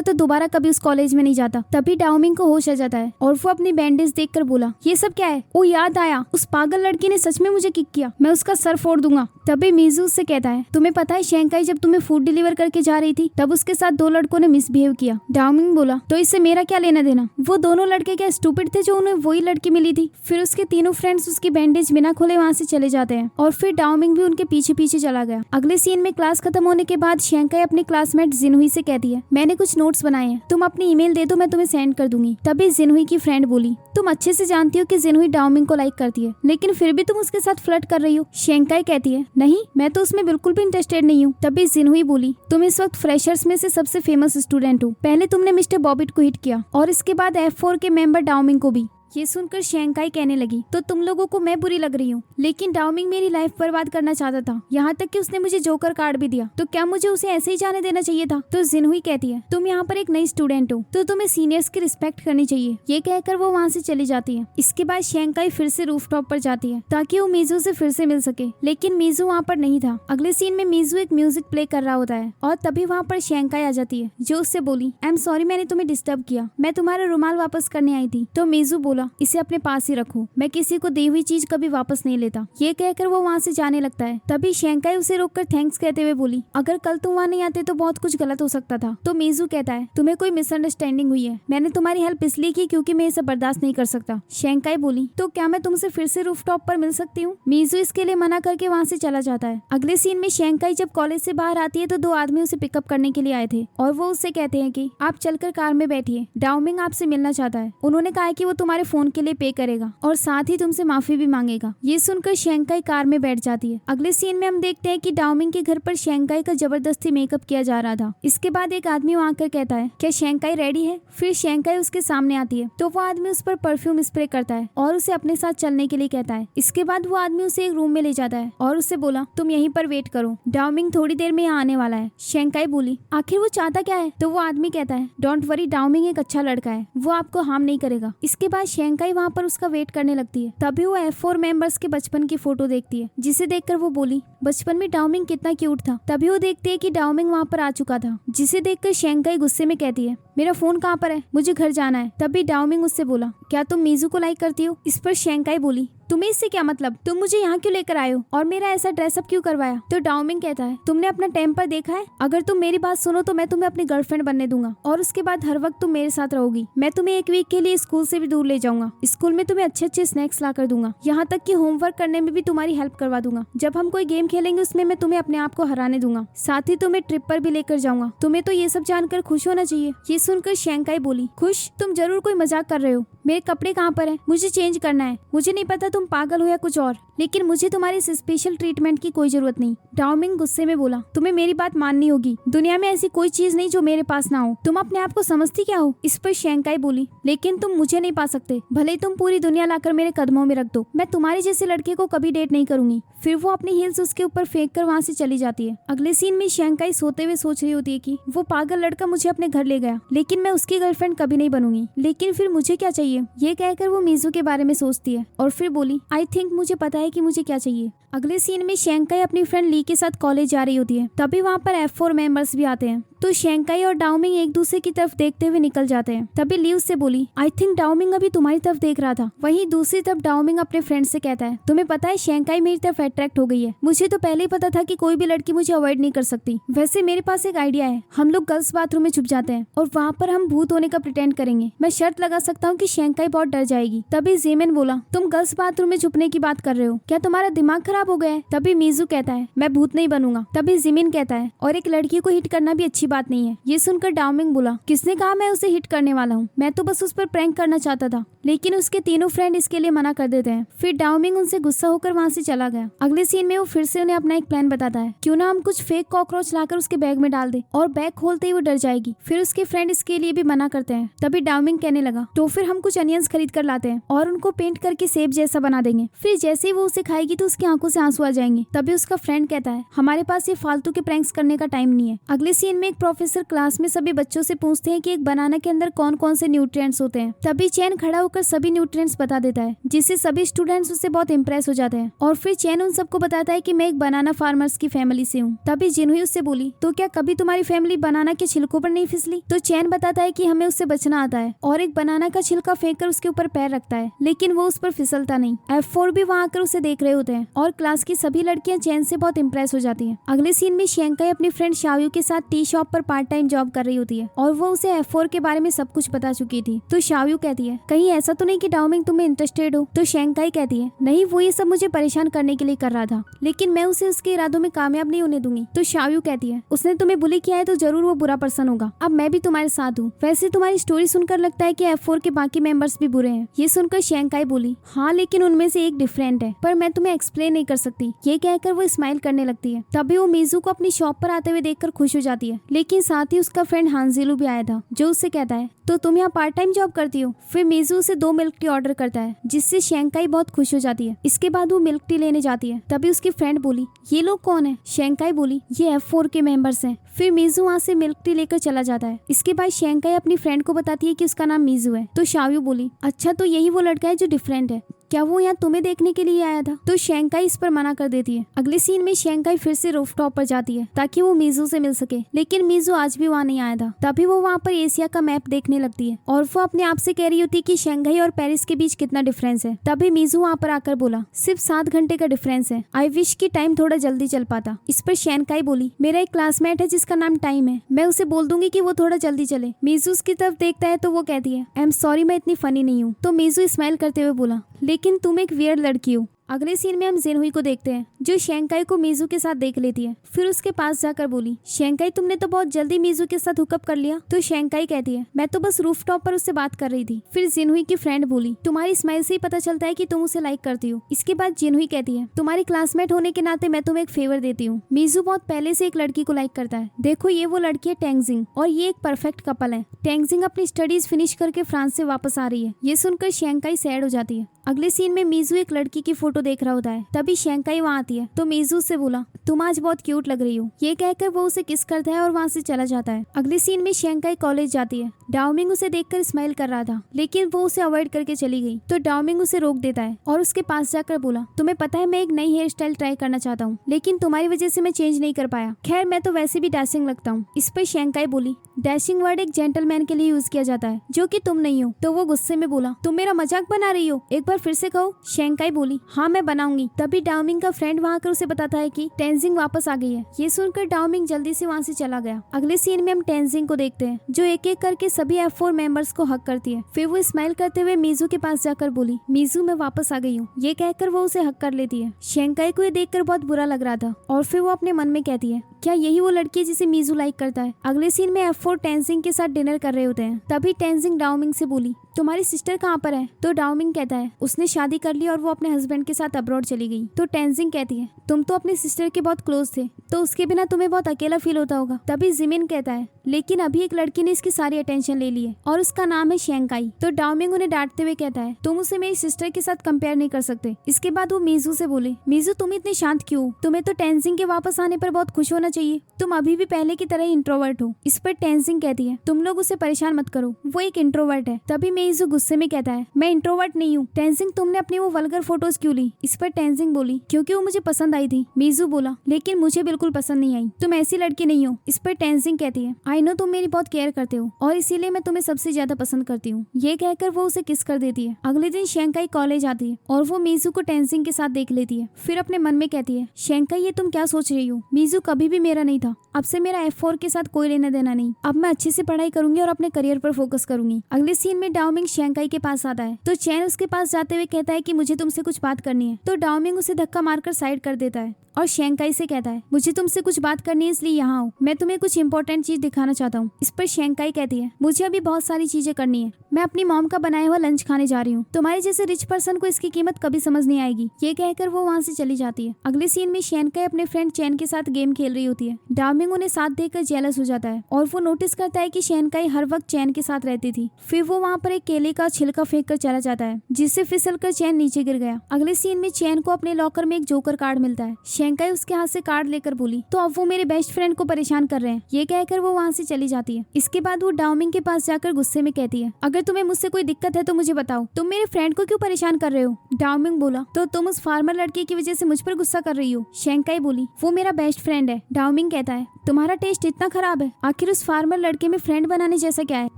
तो दोबारा कभी उस कॉलेज में नहीं जाता। तभी डाओमिंग को होश आ जाता है और वो अपनी बैंडेज देखकर बोला ये सब क्या है। वो याद आया उस पागल लड़की ने सच में मुझे किक किया, मैं उसका सर फोड़ दूंगा। तभी मीजू उससे कहता है तुम्हें पता है शेंकाई जब तुम्हें फूड डिलीवर करके जा रही थी तब उसके साथ 2 लड़कों ने मिसबिहेव किया। डाओमिंग बोला तो इससे मेरा क्या लेना देना, वो दोनों लड़के क्या स्टूपिड थे जो उन्हें वही लड़की मिली थी। फिर उसके तीनों फ्रेंड्स उसकी बैंडेज बिना खोले वहाँ से चले जाते हैं और फिर डाओमिंग भी उनके पीछे पीछे चला गया। अगले सीन में क्लास खत्म होने के बाद शेंकाई अपनी क्लासमेट जिनहुई से कहती है मैंने कुछ नोट्स बनाए हैं, तुम अपनी ईमेल दे दो मैं तुम्हें सेंड कर दूंगी। तभी जिनहुई की फ्रेंड बोली तुम अच्छे से जानती हो कि जिनहुई डाओमिंग को लाइक करती है, लेकिन फिर भी तुम उसके साथ फ्लर्ट कर रही हो। शेंकाई कहती है नहीं मैं तो उसमें बिल्कुल भी इंटरेस्टेड नहीं हूँ। तभी जिनहुई बोली तुम इस वक्त फ्रेशर्स में से सबसे फेमस स्टूडेंट हो, पहले तुमने मिस्टर बॉबिट को हिट किया और इसके बाद F4 के मेंबर डाओमिंग को भी। ये सुनकर शेंकाई कहने लगी तो तुम लोगों को मैं बुरी लग रही हूँ, लेकिन डाओमिंग मेरी लाइफ बर्बाद करना चाहता था, यहाँ तक कि उसने मुझे जोकर कार्ड भी दिया, तो क्या मुझे उसे ऐसे ही जाने देना चाहिए था। तो जिनहुई कहती है तुम यहाँ पर एक नई स्टूडेंट हो तो तुम्हें सीनियर्स की रिस्पेक्ट करनी चाहिए। ये कहकर वो वहाँ से चली जाती है। इसके बाद शेंकाई फिर से रूफटॉप पर जाती है ताकि वो मीजू से फिर से मिल सके, लेकिन मीजू वहाँ पर नहीं था। अगले सीन में मीजू एक म्यूजिक प्ले कर रहा होता है और तभी वहाँ पर शेंकाई आ जाती है जो उससे बोली आई एम सॉरी मैंने तुम्हें डिस्टर्ब किया, मैं तुम्हारा रुमाल वापस करने आई थी। तो मीजू बोला इसे अपने पास ही रखो, मैं किसी को दी हुई चीज कभी वापस नहीं लेता। ये कहकर वो वहाँ से जाने लगता है। तभी शेंकाई उसे रोककर थैंक्स कहते हुए बोली अगर कल तुम वहाँ नहीं आते तो बहुत कुछ गलत हो सकता था। तो मीजू कहता है तुम्हें कोई मिसअंडरस्टैंडिंग हुई है, मैंने तुम्हारी हेल्प इसलिए की क्योंकि मैं ये सब बर्दाश्त नहीं कर सकता। शेंकाई बोली तो क्या मैं तुमसे फिर से रूफटॉप पर मिल सकती हूँ। मीजू इसके लिए मना करके वहाँ से चला जाता है। अगले सीन में शेंकाई जब कॉलेज से बाहर आती है तो 2 आदमी उसे पिकअप करने के लिए आए थे और वो उससे कहते हैं कि आप चलकर कार में बैठिए, डाओमिंग आपसे मिलना चाहता है। उन्होंने कहा कि वो तुम्हारे फोन के लिए पे करेगा और साथ ही तुमसे माफी भी मांगेगा। ये सुनकर शेंकाई कार में बैठ जाती है। अगले सीन में हम देखते हैं कि डाओमिंग के घर पर शेंकाई का जबरदस्ती मेकअप किया जा रहा था। इसके बाद एक आदमी वहाँ आकर कहता है क्या शेंकाई रेडी है। फिर शेंकाई उसके सामने आती है तो वो आदमी उस पर परफ्यूम स्प्रे करता है और उसे अपने साथ चलने के लिए कहता है। इसके बाद वो आदमी उसे एक रूम में ले जाता है और उससे बोला तुम यहीं पर वेट करो, डाओमिंग थोड़ी देर में यहाँ आने वाला है। शेंकाई बोली आखिर वो चाहता क्या है। तो वो आदमी कहता है डोंट वरी, डाओमिंग एक अच्छा लड़का है, वो आपको हार्म नहीं करेगा। इसके बाद शेंकाई वहाँ पर उसका वेट करने लगती है। तभी वो F4 मेंबर्स के बचपन की फोटो देखती है जिसे देखकर वो बोली बचपन में डाओमिंग कितना क्यूट था। तभी वो देखती है कि डाओमिंग वहाँ पर आ चुका था, जिसे देखकर शेंकाई गुस्से में कहती है मेरा फोन कहाँ पर है, मुझे घर जाना है। तभी डाओमिंग उससे बोला क्या तुम मीजू को लाइक करती हो। इस पर शेंकाई बोली तुम्हें इससे क्या मतलब, तुम मुझे यहाँ क्यों लेकर आए हो और मेरा ऐसा ड्रेसअप क्यों करवाया। तो डाओमिंग कहता है तुमने अपना टेम्पर देखा है, अगर तुम मेरी बात सुनो तो मैं तुम्हें अपनी गर्लफ्रेंड बनने दूंगा और उसके बाद हर वक्त तुम मेरे साथ रहोगी। मैं तुम्हें 1 वीक के लिए स्कूल से भी दूर ले जाऊंगा, स्कूल में तुम्हें अच्छे अच्छे स्नैक्स ला कर दूंगा, यहाँ तक कि होमवर्क करने में भी तुम्हारी हेल्प करवा दूंगा। जब हम कोई गेम खेलेंगे उसमें मैं तुम्हें अपने आप को हराने दूंगा, साथ ही तुम्हें ट्रिप पर भी लेकर जाऊंगा। तुम्हें तो ये सब जानकर खुश होना चाहिए। ये सुनकर शेंकाई बोली खुश, तुम जरूर कोई मजाक कर रहे हो, मेरे कपड़े कहाँ पर है, मुझे चेंज करना है। मुझे नहीं पता तुम पागल हो या कुछ और, लेकिन मुझे तुम्हारे इस स्पेशल ट्रीटमेंट की कोई जरूरत नहीं। डाओमिंग गुस्से में बोला तुम्हें मेरी बात माननी होगी, दुनिया में ऐसी कोई चीज नहीं जो मेरे पास ना हो, तुम अपने आप को समझती क्या हो। इस पर शेंकाई बोली लेकिन तुम मुझे नहीं पा सकते, भले तुम पूरी दुनिया लाकर मेरे कदमों में रख दो, मैं तुम्हारे जैसे लड़के को कभी डेट नहीं करूंगी। फिर वो अपनी हील्स उसके ऊपर फेंक कर वहाँ से चली जाती है। अगले सीन में शेंकाई सोते हुए सोच रही होती है कि वो पागल लड़का मुझे अपने घर ले गया, लेकिन मैं उसकी गर्लफ्रेंड कभी नहीं बनूंगी, लेकिन फिर मुझे क्या चाहिए। ये कहकर वो मीजू के बारे में सोचती है और फिर बोली आई थिंक मुझे पता है कि मुझे क्या चाहिए। अगले सीन में शेंकाई अपनी फ्रेंड ली के साथ कॉलेज जा रही होती है। तभी वहाँ पर F4 मेंबर्स भी आते हैं तो शेंकाई और डाओमिंग एक दूसरे की तरफ देखते हुए निकल जाते हैं। तभी ली उससे बोली आई थिंक डाओमिंग अभी तुम्हारी तरफ देख रहा था। वहीं दूसरी तरफ डाओमिंग अपने फ्रेंड से कहता है तुम्हें पता है शेंकाई मेरी तरफ अट्रैक्ट हो गई है, मुझे तो पहले ही पता था कि कोई भी लड़की मुझे अवॉइड नहीं कर सकती। वैसे मेरे पास एक आइडिया है, हम लोग गर्ल्स बाथरूम में छुप जाते हैं और वहाँ पर हम भूत होने का प्रिटेंड करेंगे। मैं शर्त लगा सकता हूँ कि शेंकाई बहुत डर जाएगी। तभी जेमिन बोला तुम गर्ल्स बाथरूम में छुपने की बात कर रहे हो, क्या तुम्हारा दिमाग खराब हो गया है। तभी मीजू कहता है मैं भूत नहीं बनूंगा। तभी जिमिन कहता है और एक लड़की को हिट करना भी अच्छी बात नहीं है। ये सुनकर डाओमिंग बोला किसने कहा मैं उसे हिट करने वाला हूँ, मैं तो बस उस पर प्रैंक करना चाहता था। लेकिन उसके तीनों फ्रेंड इसके लिए मना कर देते हैं। फिर डाओमिंग उनसे गुस्सा होकर वहाँ से चला गया। अगले सीन में वो फिर से उन्हें अपना एक प्लान बताता है, क्यों ना हम कुछ फेक कॉकरोच लाकर उसके बैग में डाल दे और बैग खोलते ही वो डर जाएगी। फिर उसके फ्रेंड इसके लिए भी मना करते हैं। तभी डाओमिंग कहने लगा तो फिर हम कुछ अनियंस खरीद कर लाते हैं और उनको पेंट करके सेब जैसा बना देंगे, फिर जैसे ही वो उसे खाएगी तो उसकी आंखों आंखों से आंसू आ जाएंगे। तभी उसका फ्रेंड कहता है हमारे पास ये फालतू के प्रैंक्स करने का टाइम नहीं है। अगले सीन में एक प्रोफेसर क्लास में सभी बच्चों से पूछते हैं कि एक बनाना के अंदर कौन कौन से न्यूट्रिएंट्स होते हैं। तभी चैन खड़ा होकर सभी न्यूट्रिएंट्स बता देता है, जिससे सभी स्टूडेंट्स उससे बहुत इंप्रेस हो जाते हैं। और फिर चैन उन सबको बताता है कि मैं एक बनाना फार्मर्स की फैमिली से हूँ। तभी जिनहुई उससे बोली तो क्या कभी तुम्हारी फैमिली बनाना के छिलकों पर नहीं फिसली? तो चैन बताता है कि हमें उससे बचना आता है और एक बनाना का छिलका फेंककर उसके ऊपर पैर रखता है, लेकिन वो उस पर फिसलता नहीं। F4 भी वहाँ आकर उसे देख रहे होते हैं और क्लास की सभी लड़कियां चैन से बहुत इंप्रेस हो जाती हैं। अगले सीन में शेंकाई अपनी फ्रेंड शाओयू के साथ टी शॉप पर पार्ट टाइम जॉब कर रही होती है और वो उसे F4 के बारे में सब कुछ बता चुकी थी। तो शाओयू कहती है कहीं ऐसा तो नहीं कि डाओमिंग तुम्हें इंटरेस्टेड हो? तो शेंकाई कहती है नहीं, वो ये सब मुझे परेशान करने के लिए कर रहा था, लेकिन मैं उसे उसके इरादों में कामयाब नहीं होने दूंगी। तो शाओयू कहती है उसने तुम्हें बुली किया है तो जरूर वो बुरा पर्सन होगा। अब मैं भी तुम्हारे साथ हूँ। वैसे तुम्हारी स्टोरी सुनकर लगता है कि F4 के बाकी मेंबर्स भी बुरे हैं। ये सुनकर शेंकाई बोली हाँ, लेकिन उनमें से एक डिफरेंट है, पर मैं तुम्हें एक्सप्लेन नहीं कर सकती। ये कहकर वो स्माइल करने लगती है। तभी वो मीजू को अपनी शॉप पर आते हुए देखकर खुश हो जाती है, लेकिन साथ ही उसका फ्रेंड हानजिलू भी आया था, जो उससे कहता है तो तुम यहाँ पार्ट टाइम जॉब करती हो? फिर मीजू उसे 2 मिल्क टी ऑर्डर करता है, जिससे शेंकाई बहुत खुश हो जाती है। इसके बाद वो मिल्क टी लेने जाती है। तभी उसकी फ्रेंड बोली ये लोग कौन है? शेंकाई बोली ये F4 के मेंबर्स हैं। फिर मीजू वहाँ से मिल्क टी लेकर चला जाता है। इसके बाद शेंकाई अपनी फ्रेंड को बताती है कि उसका नाम मीजू है। तो शाओयू बोली अच्छा, तो यही वो लड़का है जो डिफरेंट है, क्या वो यहाँ तुम्हें देखने के लिए आया था? तो शेंकाई इस पर मना कर देती है। अगले सीन में शेंकाई फिर से रूफटॉप पर जाती है ताकि वो मीजू से मिल सके, लेकिन मीजू आज भी वहाँ नहीं आया था। तभी वो वहाँ पर एशिया का मैप देखने लगती है और वो अपने आप से कह रही होती है कि शंघाई और पेरिस के बीच कितना डिफरेंस है। तभी मीजू वहाँ पर आकर बोला सिर्फ 7 घंटे का डिफरेंस है, आई विश की टाइम थोड़ा जल्दी चल पाता। इस पर शेंकाई बोली मेरा एक क्लासमेट है जिसका नाम टाइम है, मैं उसे बोल दूंगी कि वो थोड़ा जल्दी चले। मीजू उसकी तरफ देखता है तो वो कहती है आई एम सॉरी, मैं इतनी फनी नहीं हूँ। तो मीजू स्माइल करते हुए बोला लेकिन तुम एक वियर्ड लड़की हो। अगले सीन में हम जिनहुई को देखते हैं, जो शेंकाई को मीजू के साथ देख लेती है। फिर उसके पास जाकर बोली शेंकाई तुमने तो बहुत जल्दी मीजू के साथ हुकअप कर लिया। तो शेंकाई कहती है मैं तो बस रूफटॉप पर उससे बात कर रही थी। फिर जिनहुई की फ्रेंड बोली तुम्हारी स्माइल से ही पता चलता है कि तुम उसे लाइक करती हो। इसके बाद जिनहुई कहती है तुम्हारी क्लासमेट होने के नाते मैं तुम्हें एक फेवर देती हूँ। मीजू बहुत पहले से एक लड़की को लाइक करता है। देखो ये वो लड़की है टेंगजिंग, और ये एक परफेक्ट कपल है। टेंगजिंग अपनी स्टडीज फिनिश करके फ्रांस से वापस आ रही है। ये सुनकर शेंकाई सैड हो जाती है। अगले सीन में मीजू एक लड़की की फोटो देख रहा होता है। तभी शेंकाई वहाँ आती है तो मीजू से बोला तुम आज बहुत क्यूट लग रही हो। ये कहकर वो उसे किस करता है और वहाँ से चला जाता है। अगले सीन में शेंकाई कॉलेज जाती है। डाओमिंग उसे देखकर स्माइल कर रहा था, लेकिन वो उसे अवॉइड करके चली गई। तो डाओमिंग उसे रोक देता है और उसके पास जाकर बोला तुम्हें पता है मैं एक नई हेयर स्टाइल ट्राई करना चाहता हूँ, लेकिन तुम्हारी वजह से मैं चेंज नहीं कर पाया। खैर मैं तो वैसे भी डैशिंग लगता हूँ। इस पर शेंकाई बोली डैशिंग वर्ड एक जेंटलमैन के लिए यूज किया जाता है, जो कि तुम नहीं हो। तो वो गुस्से में बोला तुम मेरा मजाक बना रही हो, एक बार फिर से कहो। शेंकाई बोली हाँ मैं बनाऊंगी। तभी डाओमिंग का फ्रेंड वहाँ आकर उसे बताता है कि टेंजिंग वापस आ गई है। ये सुनकर डाओमिंग जल्दी से वहाँ से चला गया। अगले सीन में हम टेंजिंग को देखते हैं, जो एक एक करके सभी F4 मेंबर्स को हक करती है। फिर वो स्माइल करते हुए मीजू के पास जाकर बोली मीजू मैं वापस आ गई हूँ। ये कहकर वो उसे हक कर लेती है। शेंकाई को ये देखकर बहुत बुरा लग रहा था और फिर वो अपने मन में कहती है क्या यही वो लड़की है जिसे मीजू लाइक करता है। अगले सीन में F4 टेंजिंग के साथ डिनर कर रहे होते हैं। तभी टेंजिंग डाओमिंग से बोली तुम्हारी सिस्टर कहाँ पर है। तो डाओमिंग कहता है उसने शादी कर ली और वो अपने हस्बैंड के साथ अब्रॉड चली गई। तो टेंजिंग कहती है तुम तो अपनी सिस्टर के बहुत क्लोज थे, तो उसके बिना तुम्हें बहुत अकेला फील होता होगा। तभी जिमिन कहता है लेकिन अभी एक लड़की ने इसकी सारी अटेंशन ले ली है और उसका नाम है शेंकाई। तो डाओमिंग उन्हें डांटते हुए कहता है तुम उसे मेरी सिस्टर के साथ कंपेयर नहीं कर सकते। इसके बाद वो मीजू से बोले मीजू तुम इतने शांत क्यों हो? तुम्हें तो टेंजिंग के वापस आने पर बहुत खुश होना चाहिए, तुम अभी भी पहले की तरह इंट्रोवर्ट हो। इस पर टेंजिंग कहती है तुम लोग उसे परेशान मत करो, वो एक इंट्रोवर्ट है। तभी मीजू गुस्से में कहता है मैं इंट्रोवर्ट नहीं हूँ। टेंजिंग तुमने अपनी वो वल्गर फोटोज क्यों ली। इस पर टेंजिंग बोली क्योंकि वो मुझे पसंद आई थी। मीजू बोला लेकिन मुझे बिल्कुल पसंद नहीं आई, तुम ऐसी लड़की नहीं हो। इस पर टेंजिंग कहती है आई नो तुम मेरी बहुत केयर करते हो और इसीलिए मैं तुम्हें सबसे ज्यादा पसंद करती हूँ। ये कहकर वो उसे किस कर देती है। अगले दिन शेंकाई कॉलेज आती है और वो मीजू को टेंजिंग के साथ देख लेती है। फिर अपने मन में कहती है शेंकाई ये तुम क्या सोच रही हो, मीजू कभी भी मेरा नहीं था, अब से मेरा F4 के साथ कोई लेना देना नहीं। अब मैं अच्छे से पढ़ाई करूंगी और अपने करियर पर फोकस करूंगी। अगले सीन में डाओमिंग शेंकाई के पास आता है तो चैन उसके पास जाते हुए कहता है कि मुझे तुमसे कुछ बात करनी है। तो डाओमिंग उसे धक्का मारकर साइड कर देता है और शेंकाई से कहता है मुझे तुमसे कुछ बात करनी है इसलिए यहाँ आओ, मैं तुम्हें कुछ इंपॉर्टेंट चीज दिखाना चाहता हूँ। इस पर शेंकाई कहती है मुझे अभी बहुत सारी चीजें करनी है, मैं अपनी मॉम का बनाया हुआ लंच खाने जा रही हूँ, तुम्हारे जैसे रिच पर्सन को इसकी कीमत कभी समझ नहीं आएगी। ये कहकर वो वहाँ से चली जाती है। अगले सीन में शेंकाई अपने फ्रेंड चैन के साथ गेम खेल रही होती है। डाओमिंग उन्हें साथ देखकर जेलस हो जाता है और वो नोटिस करता है कि शेनकाई हर वक्त चैन के साथ रहती थी। फिर वो वहाँ पर एक केले का छिलका फेंक कर चला जाता है, जिससे फिसलकर चैन नीचे गिर गया। अगले सीन में चैन को अपने लॉकर में एक जोकर कार्ड मिलता है। शेनकाई उसके हाथ से कार्ड लेकर बोली, तो अब वो मेरे बेस्ट फ्रेंड को परेशान कर रहे हैं। ये कहकर वो वहाँ से चली जाती है। इसके बाद वो डाओमिंग के पास जाकर गुस्से में कहती है, अगर तुम्हें मुझसे कोई दिक्कत है तो मुझे बताओ, तुम मेरे फ्रेंड को क्यों परेशान कर रहे हो? डाओमिंग बोला, तो तुम उस फार्मर लड़के की वजह से मुझ पर गुस्सा कर रही हो? शेनकाई बोली, वो मेरा बेस्ट फ्रेंड है। डाओमिंग कहता है, तुम्हारा टेस्ट इतना खराब है, आखिर उस फार्मर लड़के में फ्रेंड बनाने जैसा क्या है?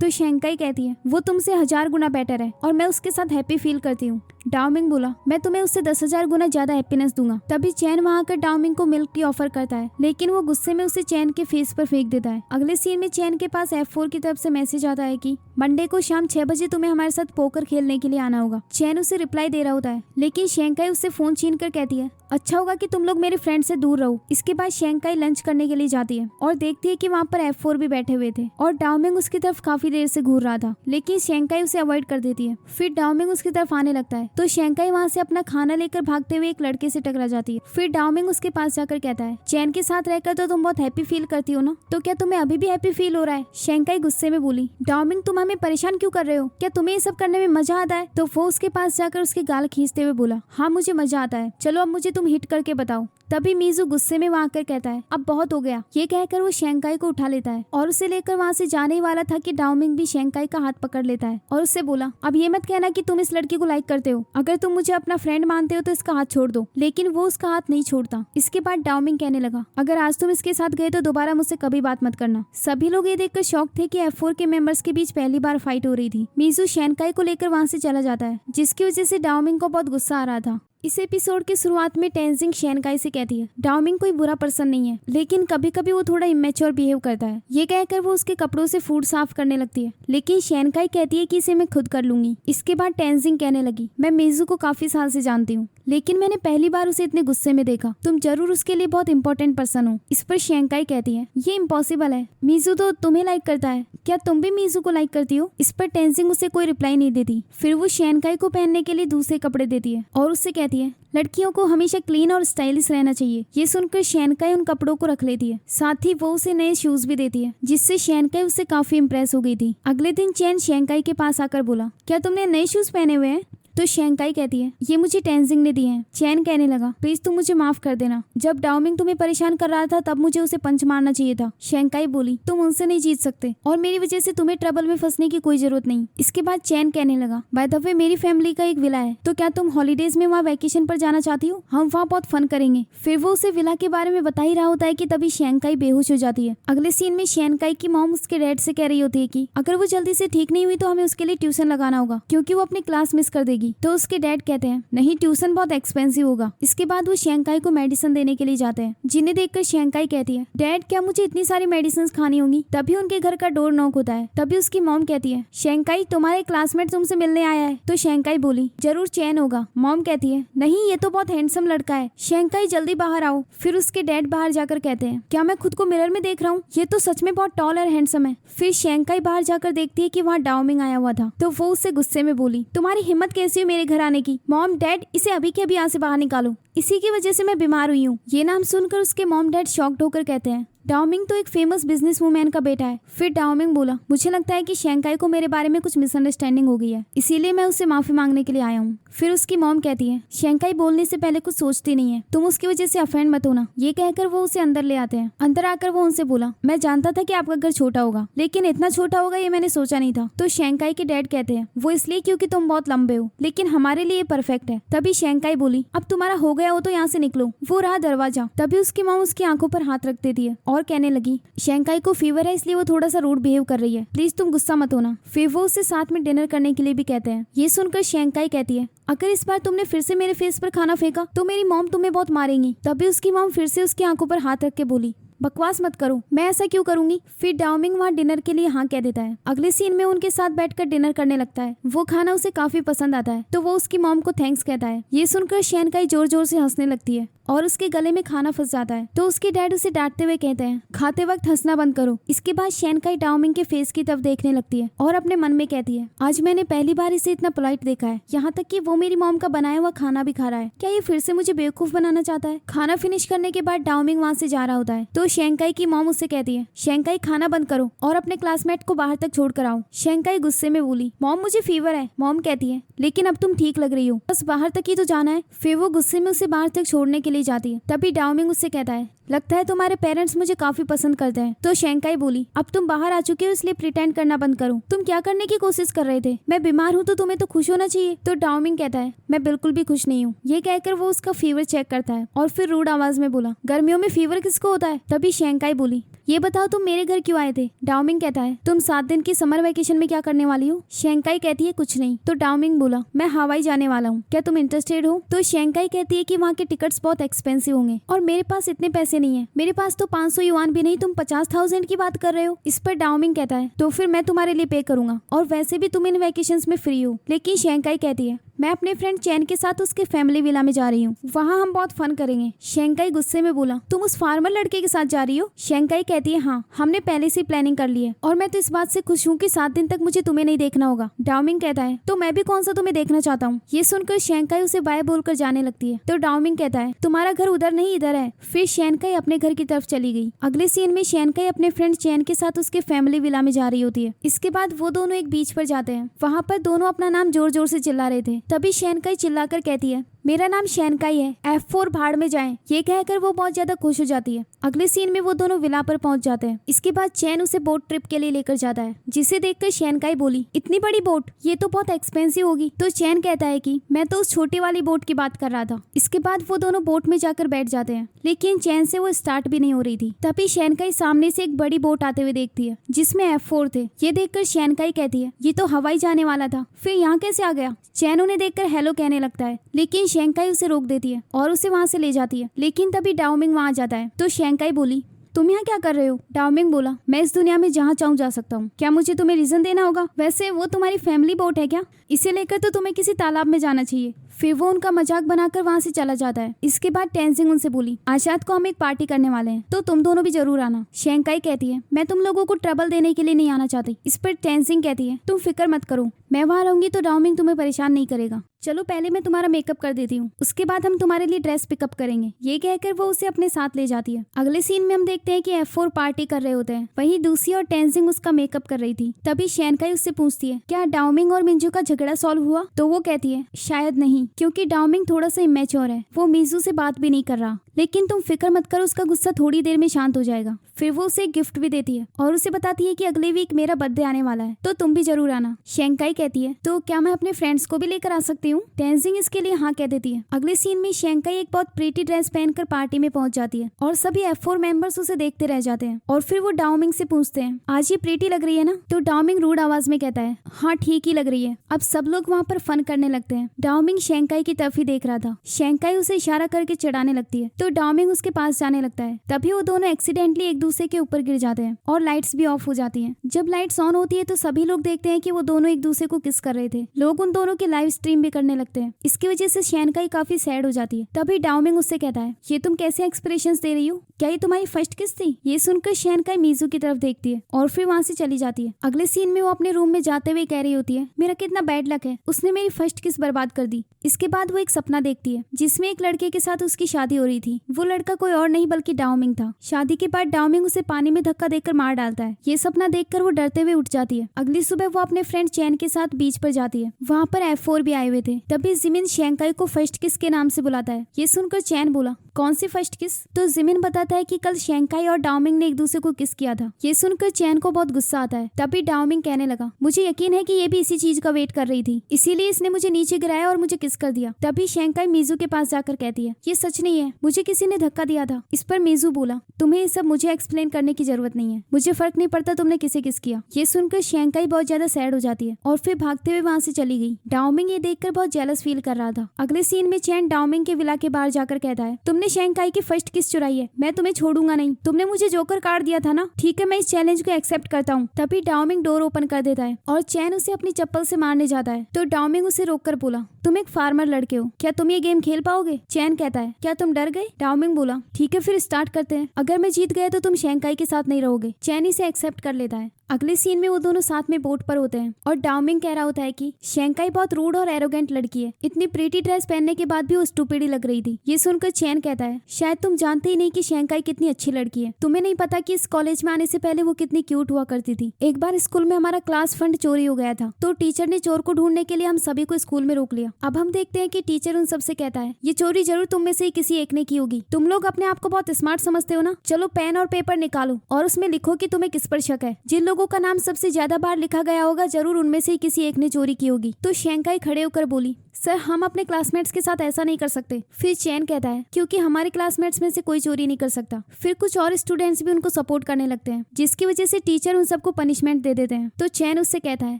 तो शेनकाई कहती है, वो तुमसे 1000 गुना बेटर है और मैं उसके साथ हैप्पी फील करती हूँ। डाओमिंग बोला, मैं तुम्हें उससे 10,000 गुना ज्यादा हैप्पीनेस दूंगा। तभी चैन वहाँ आकर डाओमिंग को मिल्क की ऑफर करता है, लेकिन वो गुस्से में उसे चैन के फेस पर फेंक देता है। अगले सीन में चैन के पास F4 की तरफ से मैसेज आता है कि मंडे को शाम 6 बजे तुम्हें हमारे साथ पोकर खेलने के लिए आना होगा। चैन उसे रिप्लाई दे रहा होता है, लेकिन शेनकाई उससे फोन छीन कर कहती है, अच्छा होगा कि तुम लोग मेरे फ्रेंड से दूर रहो। इसके बाद शेनकाई लंच करने के लिए जाती है और देखती है कि वहाँ पर F4 भी बैठे हुए थे और डाओमिंग उसकी तरफ काफी देर से घूर रहा था, लेकिन शेनकाई उसे अवॉइड कर देती है। फिर डाओमिंग उसकी तरफ आने लगता है तो शेनकाई वहाँ से अपना खाना लेकर भागते हुए एक लड़के से टकरा जाती है। फिर डाओमिंग उसके पास जाकर कहता है, चैन के साथ रहकर तो तुम बहुत हैप्पी फील करती हो ना, तो क्या तुम्हें अभी भी हैप्पी फील हो रहा है? शेनकाई गुस्से में बोली, डाओमिंग तुम हमें परेशान क्यों कर रहे हो? क्या तुम्हें ये सब करने में मजा आता है? तो वो उसके पास जाकर उसके गाल खींचते हुए बोला, हाँ मुझे मजा आता है, चलो अब मुझे तुम हिट करके बताओ। तभी मीजू गुस्से में वहाँ आकर कहता है, अब बहुत हो गया। ये कहकर वो शेनकाई को उठा लेता है और उसे लेकर वहाँ से जाने ही वाला था कि डाओमिंग भी शेनकाई का हाथ पकड़ लेता है और उससे बोला, अब ये मत कहना कि तुम इस लड़की को लाइक करते हो। अगर तुम मुझे अपना फ्रेंड मानते हो तो इसका हाथ छोड़ दो। लेकिन वो उसका हाथ नहीं छोड़ता। इसके बाद डाओमिंग कहने लगा, अगर आज तुम इसके साथ गए तो दोबारा मुझसे कभी बात मत करना। सभी लोग ये देखकर शॉक थे कि F4 के मेंबर्स के बीच पहली बार फाइट हो रही थी। मीजू शेनकाई को लेकर वहाँ से चला जाता है, जिसकी वजह से डाओमिंग को बहुत गुस्सा आ रहा था। इस एपिसोड की शुरुआत में टेंजिंग शेनकाई से कहती है, डाओमिंग कोई बुरा पर्सन नहीं है, लेकिन कभी कभी वो थोड़ा इमेच्योर बिहेव करता है। ये कहकर वो उसके कपड़ों से फूड साफ करने लगती है, लेकिन शेनकाई कहती है कि इसे मैं खुद कर लूंगी। इसके बाद टेंजिंग कहने लगी, मैं मीजू को काफी साल से जानती हूँ, लेकिन मैंने पहली बार उसे इतने गुस्से में देखा। तुम जरूर उसके लिए बहुत इंपॉर्टेंट पर्सन हो। इस पर शेनकाई कहती है, ये इम्पॉसिबल है, मीजू तो तुम्हें लाइक करता है, क्या तुम भी मीजू को लाइक करती हो? इस पर टेंजिंग उसे कोई रिप्लाई नहीं देती। फिर वो शेनकाई को पहनने के लिए दूसरे कपड़े देती है और उससे कहती है, लड़कियों को हमेशा क्लीन और स्टाइलिश रहना चाहिए। ये सुनकर शेनकाई उन कपड़ों को रख लेती है, साथ ही वो उसे नए शूज भी देती है, जिससे शेनकाई उससे काफी इम्प्रेस हो गई थी। अगले दिन चैन शेनकाई के पास आकर बोला, क्या तुमने नए शूज पहने हुए हैं? तो शेनकाई कहती है, ये मुझे टेंजिंग ने दिए हैं। चैन कहने लगा, प्लीज तुम मुझे माफ कर देना, जब डाओमिंग तुम्हें परेशान कर रहा था तब मुझे उसे पंच मारना चाहिए था। शेनकाई बोली, तुम उनसे नहीं जीत सकते और मेरी वजह से तुम्हें ट्रबल में फंसने की कोई जरूरत नहीं। इसके बाद चैन कहने लगा, बाय द वे मेरी फैमिली का एक विला है, तो क्या तुम हॉलीडेज में वहाँ वैकेशन पर जाना चाहती हो? हम वहाँ बहुत फन करेंगे। फिर वो उसे विला के बारे में बता ही रहा होता है कि तभी शेनकाई बेहोश हो जाती है। अगले सीन में शेनकाई की मॉम उसके डैड से कह रही होती है कि अगर वो जल्दी से ठीक नहीं हुई तो हमें उसके लिए ट्यूशन लगाना होगा, क्योंकि वो अपनी क्लास मिस कर देगी। तो उसके डैड कहते हैं, नहीं ट्यूशन बहुत एक्सपेंसिव होगा। इसके बाद वो शेनकाई को मेडिसिन देने के लिए जाते हैं, जिन्हें देखकर शेनकाई कहती है, डैड क्या मुझे इतनी सारी मेडिसिन खानी होंगी? तभी उनके घर का डोर नॉक होता है। तभी उसकी मॉम कहती है, शेनकाई तुम्हारे क्लासमेट तुमसे मिलने आया है। तो शेनकाई बोली, जरूर चैन होगा। मॉम कहती है, नहीं ये तो बहुत हैंडसम लड़का है, शेनकाई जल्दी बाहर आओ। फिर उसके डैड बाहर जाकर कहते हैं, क्या मैं खुद को मिरर में देख रहा हूँ? ये तो सच में बहुत टॉल और हैंडसम है। फिर शेनकाई बाहर जाकर देखती है कि वहाँ डाओमिंग आया हुआ था, तो वो उससे गुस्से में बोली, तुम्हारी हिम्मत कैसी हुई मेरे घर आने की? मॉम डैड इसे अभी के अभी यहाँ से बाहर निकालो, इसी की वजह से मैं बीमार हुई हूँ। ये नाम सुनकर उसके मॉम डैड शॉक्ड होकर कहते हैं, डाओमिंग तो एक फेमस बिजनेस वुमेन का बेटा है। फिर डाओमिंग बोला, मुझे लगता है कि शेनकाई को मेरे बारे में कुछ मिसअंडरस्टैंडिंग हो गई है, इसीलिए मैं उससे माफी मांगने के लिए आया हूँ। फिर उसकी मॉम कहती है, शेनकाई बोलने से पहले कुछ सोचती नहीं है, तुम उसकी वजह से अफेंड मत होना। ये कहकर वो उसे अंदर ले आते हैं। अंदर आकर वो उनसे बोला, मैं जानता था कि आपका घर छोटा होगा, लेकिन इतना छोटा होगा ये मैंने सोचा नहीं था। तो शेनकाई के डैड कहते हैं, वो इसलिए क्योंकि तुम बहुत लंबे हो, लेकिन हमारे लिए परफेक्ट है। तभी शेनकाई बोली, अब तुम्हारा हो गया हो तो यहाँ से निकलो। वो रहा दरवाजा। तभी उसकी मॉम उसकी आंखों पर हाथ रख देती है और कहने लगी, शेनकाई को फीवर है इसलिए वो थोड़ा सा रूड बिहेव कर रही है, प्लीज तुम गुस्सा मत होना। फिर वो उससे साथ में डिनर करने के लिए भी कहते हैं। ये सुनकर शेनकाई कहती है, अगर इस बार तुमने फिर से मेरे फेस पर खाना फेंका तो मेरी मॉम तुम्हें बहुत मारेंगी। तभी उसकी मॉम फिर से उसकी आंखों पर हाथ रख के बोली, बकवास मत करो, मैं ऐसा क्यों करूंगी। फिर डाओमिंग वहाँ डिनर के लिए हाँ कह देता है। अगले सीन में उनके साथ बैठकर डिनर करने लगता है। वो खाना उसे काफी पसंद आता है, तो वो उसकी मॉम को थैंक्स कहता है। ये सुनकर शेनकाई जोर जोर से हंसने लगती है और उसके गले में खाना फंस जाता है। तो उसके डैड उसे डांटते हुए कहते हैं खाते वक्त हंसना बंद करो। इसके बाद शैनकाई डाओमिंग के फेस की तरफ देखने लगती है और अपने मन में कहती है आज मैंने पहली बार इसे इतना पोलाइट देखा है, यहाँ तक कि वो मेरी मॉम का बनाया हुआ खाना भी खा रहा है। क्या ये फिर से मुझे बेवकूफ बनाना चाहता है? खाना फिनिश करने के बाद डाओमिंग वहाँ से जा रहा होता है तो शैनकाई की मॉम उससे कहती है शैनकाई खाना बंद करो और अपने क्लासमेट को बाहर तक छोड़ कर आओ। शैनकाई गुस्से में बोली मॉम मुझे फीवर है। मॉम कहती है लेकिन अब तुम ठीक लग रही हो, बस बाहर तक ही तो जाना है। फिर वो गुस्से में उसे बाहर तक छोड़ने के लिए जाती है। तभी डाओमिंग उससे कहता है लगता है तुम्हारे पेरेंट्स मुझे काफी पसंद करते हैं। तो शैनकाई बोली अब तुम बाहर आ चुके हो इसलिए प्रिटेंड करना बंद करो। तुम क्या करने की कोशिश कर रहे थे? मैं बीमार हूँ तो तुम्हें तो खुश होना चाहिए। तो डाओमिंग कहता है मैं बिल्कुल भी खुश नहीं हूँ। ये कहकर वो उसका फीवर चेक करता है और फिर रूड आवाज में बोला गर्मियों में फीवर किसको होता है? तभी शैनकाई बोली ये बताओ तुम मेरे घर क्यों आए थे? डाओमिंग कहता है तुम 7 दिन की समर वेकेशन में क्या करने वाली हो? शैनकाई कहती है कुछ नहीं। तो डाओमिंग बोला मैं हवाई जाने वाला हूँ, क्या तुम इंटरेस्टेड हो? तो शैनकाई कहती है कि वहाँ के टिकट्स बहुत एक्सपेंसिव होंगे और मेरे पास इतने पैसे नहीं है। मेरे पास तो 500 युआन भी नहीं, तुम 50,000 की बात कर रहे हो। इस पर डाओमिंग कहता है तो फिर मैं तुम्हारे लिए पे करूंगा और वैसे भी तुम इन वेकेशंस में फ्री हो। लेकिन शैनकाई कहती है मैं अपने फ्रेंड चैन के साथ उसके फैमिली विला में जा रही हूँ, वहाँ हम बहुत फन करेंगे। शैनकाई गुस्से में बोला तुम उस फार्मर लड़के के साथ जा रही हो? शैनकाई कहती है हाँ, हमने पहले से प्लानिंग कर ली है और मैं तो इस बात से खुश हूँ कि 7 दिन तक मुझे तुम्हें नहीं देखना होगा। डाओमिंग कहता है तो मैं भी कौन सा तुम्हें देखना चाहता हूँ। ये सुनकर शैनकाई उसे बाय बोलकर जाने लगती है। तो डाओमिंग कहता है तुम्हारा घर उधर नहीं इधर है। फिर शैनकाई अपने घर की तरफ चली गई। अगले सीन में शैनकाई अपने फ्रेंड चैन के साथ उसके फैमिली विला में जा रही होती है। इसके बाद वो दोनों एक बीच पर जाते हैं। वहाँ पर दोनों अपना नाम जोर जोर से चिल्ला रहे थे। तभी शैनकाई चिल्लाकर कहती है मेरा नाम शैनकाई है, F4 भाड़ में जाएं। ये कहकर वो बहुत ज्यादा खुश हो जाती है। अगले सीन में वो दोनों विला पर पहुंच जाते हैं। इसके बाद चैन उसे बोट ट्रिप के लिए लेकर जाता है, जिसे देखकर शैनकाई बोली इतनी बड़ी बोट, ये तो बहुत एक्सपेंसिव होगी। तो चैन कहता है कि मैं तो उस छोटी वाली बोट की बात कर रहा था। इसके बाद वो दोनों बोट में जाकर बैठ जाते हैं, लेकिन चैन से वो स्टार्ट भी नहीं हो रही थी। तभी शैनकाई सामने से एक बड़ी बोट आते हुए देखती है जिसमें F4 थे। ये देखकर शैनकाई कहती है ये तो हवाई जाने वाला था, फिर यहाँ कैसे आ गया? चैन उन्हें देखकर हेलो कहने लगता है, लेकिन शैनकाई उसे रोक देती है और उसे वहाँ से ले जाती है। लेकिन तभी डाओमिंग वहाँ जाता है। तो शैनकाई बोली तुम यहाँ क्या कर रहे हो? डाओमिंग बोला मैं इस दुनिया में जहाँ चाहूँ जा सकता हूँ, क्या मुझे तुम्हें रीजन देना होगा? वैसे वो तुम्हारी फैमिली बोट है क्या? इसे लेकर तो तुम्हें किसी तालाब में जाना चाहिए। फिर वो उनका मजाक बनाकर वहाँ से चला जाता है। इसके बाद टेंजिंग उनसे बोली आज रात को हम एक पार्टी करने वाले हैं, तो तुम दोनों भी जरूर आना। शैनकाई कहती है मैं तुम लोगों को ट्रबल देने के लिए नहीं आना चाहती। इस पर टेंजिंग कहती है तुम फिक्र मत करो, मैं वहाँ रहूंगी तो डाओमिंग तुम्हें परेशान नहीं करेगा। चलो पहले मैं तुम्हारा मेकअप कर देती हूँ, उसके बाद हम तुम्हारे लिए ड्रेस पिकअप करेंगे। ये कहकर वो उसे अपने साथ ले जाती है। अगले सीन में हम देखते हैं कि F4 पार्टी कर रहे होते हैं, वहीं दूसरी और टेंजिंग उसका मेकअप कर रही थी। तभी शैनकाई उससे पूछती है क्या डाओमिंग और मिंजू का झगड़ा सॉल्व हुआ? तो वो कहती है शायद नहीं, क्योंकि डाओमिंग थोड़ा सा इमेच्योर है, वो मिंजू से बात भी नहीं कर रहा। लेकिन तुम फिक्र मत करो, उसका गुस्सा थोड़ी देर में शांत हो जाएगा। फिर वो उसे गिफ्ट भी देती है और उसे बताती है कि अगले वीक मेरा बर्थडे आने वाला है, तो तुम भी जरूर आना। शैनकाई कहती है तो क्या मैं अपने फ्रेंड्स को भी लेकर आ सकती हूँ? टेंजिंग इसके लिए हाँ कह देती है। अगले सीन में शैनकाई एक बहुत प्रीटी ड्रेस पहनकर पार्टी में पहुंच जाती है और सभी F4 मेंबर्स उसे देखते रह जाते हैं। और फिर वो डाओमिंग से पूछते हैं आज ये प्रीटी लग रही है ना? तो डाओमिंग रूड आवाज में कहता है हाँ ठीक ही लग रही है। अब सब लोग वहाँ पर फन करने लगते हैं। डाओमिंग शैनकाई की तरफ ही देख रहा था। शैनकाई उसे इशारा करके चिढ़ाने लगती है, तो डाओमिंग उसके पास जाने लगता है। तभी वो दोनों एक्सीडेंटली एक दूसरे के ऊपर गिर जाते हैं और लाइट्स भी ऑफ हो जाती हैं। जब लाइट्स ऑन होती है तो सभी लोग देखते हैं कि वो दोनों एक दूसरे को किस कर रहे थे। लोग उन दोनों की लाइव स्ट्रीम भी करने लगते हैं। इसकी वजह से शैनकाई काफी सैड हो जाती है। तभी डाओमिंग उससे कहता है ये तुम कैसे एक्सप्रेशंस दे रही हो? क्या ये तुम्हारी फर्स्ट किस थी? ये सुनकर शैनकाई मिजू की तरफ देखती है और फिर वहाँ से चली जाती है। अगले सीन में वो अपने रूम में जाते हुए कह रही होती है मेरा कितना बैड लक है, उसने मेरी फर्स्ट किस बर्बाद कर दी। इसके बाद वो एक सपना देखती है जिसमें एक लड़के के साथ उसकी शादी हो रही थी। वो लड़का कोई और नहीं बल्कि डाओमिंग था। शादी के बाद डाओमिंग उसे पानी में धक्का देकर मार डालता है। ये सपना देखकर वो डरते हुए उठ जाती है। अगली सुबह वो अपने फ्रेंड चैन के साथ बीच पर जाती है। वहाँ पर F4 भी आए हुए थे। तभी जिमिन शैनकाई को फर्स्ट किस के नाम से बुलाता है। ये सुनकर चैन बोला कौन सी फर्स्ट किस? तो जिमिन बताता है कि कल शैनकाई और डाओमिंग ने एक दूसरे को किस किया था। ये सुनकर चैन को बहुत गुस्सा आता है। तभी डाओमिंग कहने लगा मुझे यकीन है कि ये भी इसी चीज का वेट कर रही थी, इसीलिए इसने मुझे नीचे गिराया और मुझे किस कर दिया। तभी शैनकाई मिजू के पास जाकर कहती है ये सच नहीं है, मुझे किसी ने धक्का दिया था। इस पर मिजू बोला तुम्हें ये सब मुझे एक्सप्लेन करने की जरूरत नहीं है, मुझे फर्क नहीं पड़ता तुमने किसे किस किया। ये सुनकर शैनकाई बहुत ज्यादा सैड हो जाती है और फिर भागते हुए वहाँ से चली गई। डाओमिंग ये देखकर बहुत जेलस फील कर रहा था। अगले सीन में चैन डाओमिंग के विला के बाहर जाकर कहता है तुमने शैनकाई की फर्स्ट किस चुराई है, मैं तुम्हें छोड़ूंगा नहीं। तुमने मुझे जोकर कार्ड दिया था ना, ठीक है मैं इस चैलेंज को एक्सेप्ट करता हूँ। तभी डाओमिंग डोर ओपन कर देता है और चैन उसे अपनी चप्पल से मारने जाता है। तो डाओमिंग उसे रोककर बोला तुम एक फार्मर लड़के हो, क्या तुम ये गेम खेल पाओगे? चैन कहता है, क्या तुम डर गए? डाओमिंग बोला, ठीक है फिर स्टार्ट करते हैं। अगर मैं जीत गया तो तुम शेंकाई के साथ नहीं रहोगे। चैन इसे एक्सेप्ट कर लेता है। अगले सीन में वो दोनों साथ में बोट पर होते हैं और डाओमिंग कह रहा होता है कि शेंकाई बहुत रूड और एरोगेंट लड़की है। इतनी प्रीटी ड्रेस पहनने के बाद भी वो स्टूपिड लग रही थी। ये सुनकर चैन कहता है, शायद तुम जानते ही नहीं कि शेंकाई कितनी अच्छी लड़की है। तुम्हें नहीं पता कि इस कॉलेज में आने से पहले वो कितनी क्यूट हुआ करती थी। एक बार स्कूल में हमारा क्लास फंड चोरी हो गया था, तो टीचर ने चोर को ढूंढने के लिए हम सभी को स्कूल में रोक लिया। अब हम देखते हैं कि टीचर उन सबसे कहता है, ये चोरी जरूर तुम में से ही किसी एक ने की होगी। तुम लोग अपने आप को बहुत स्मार्ट समझते हो ना, चलो पेन और पेपर निकालो और उसमें लिखो कि तुम्हें किस पर शक है। जिन लोगों का नाम सबसे ज्यादा बार लिखा गया होगा जरूर उनमें से ही किसी एक ने चोरी की होगी। तो शेंकाई खड़े होकर बोली, सर हम अपने क्लासमेट्स के साथ ऐसा नहीं कर सकते। फिर चैन कहता है, क्योंकि हमारे क्लासमेट्स में से कोई चोरी नहीं कर सकता। फिर कुछ और स्टूडेंट्स भी उनको सपोर्ट करने लगते हैं, जिसकी वजह से टीचर उन सबको पनिशमेंट दे देते हैं। तो चैन उससे कहता है,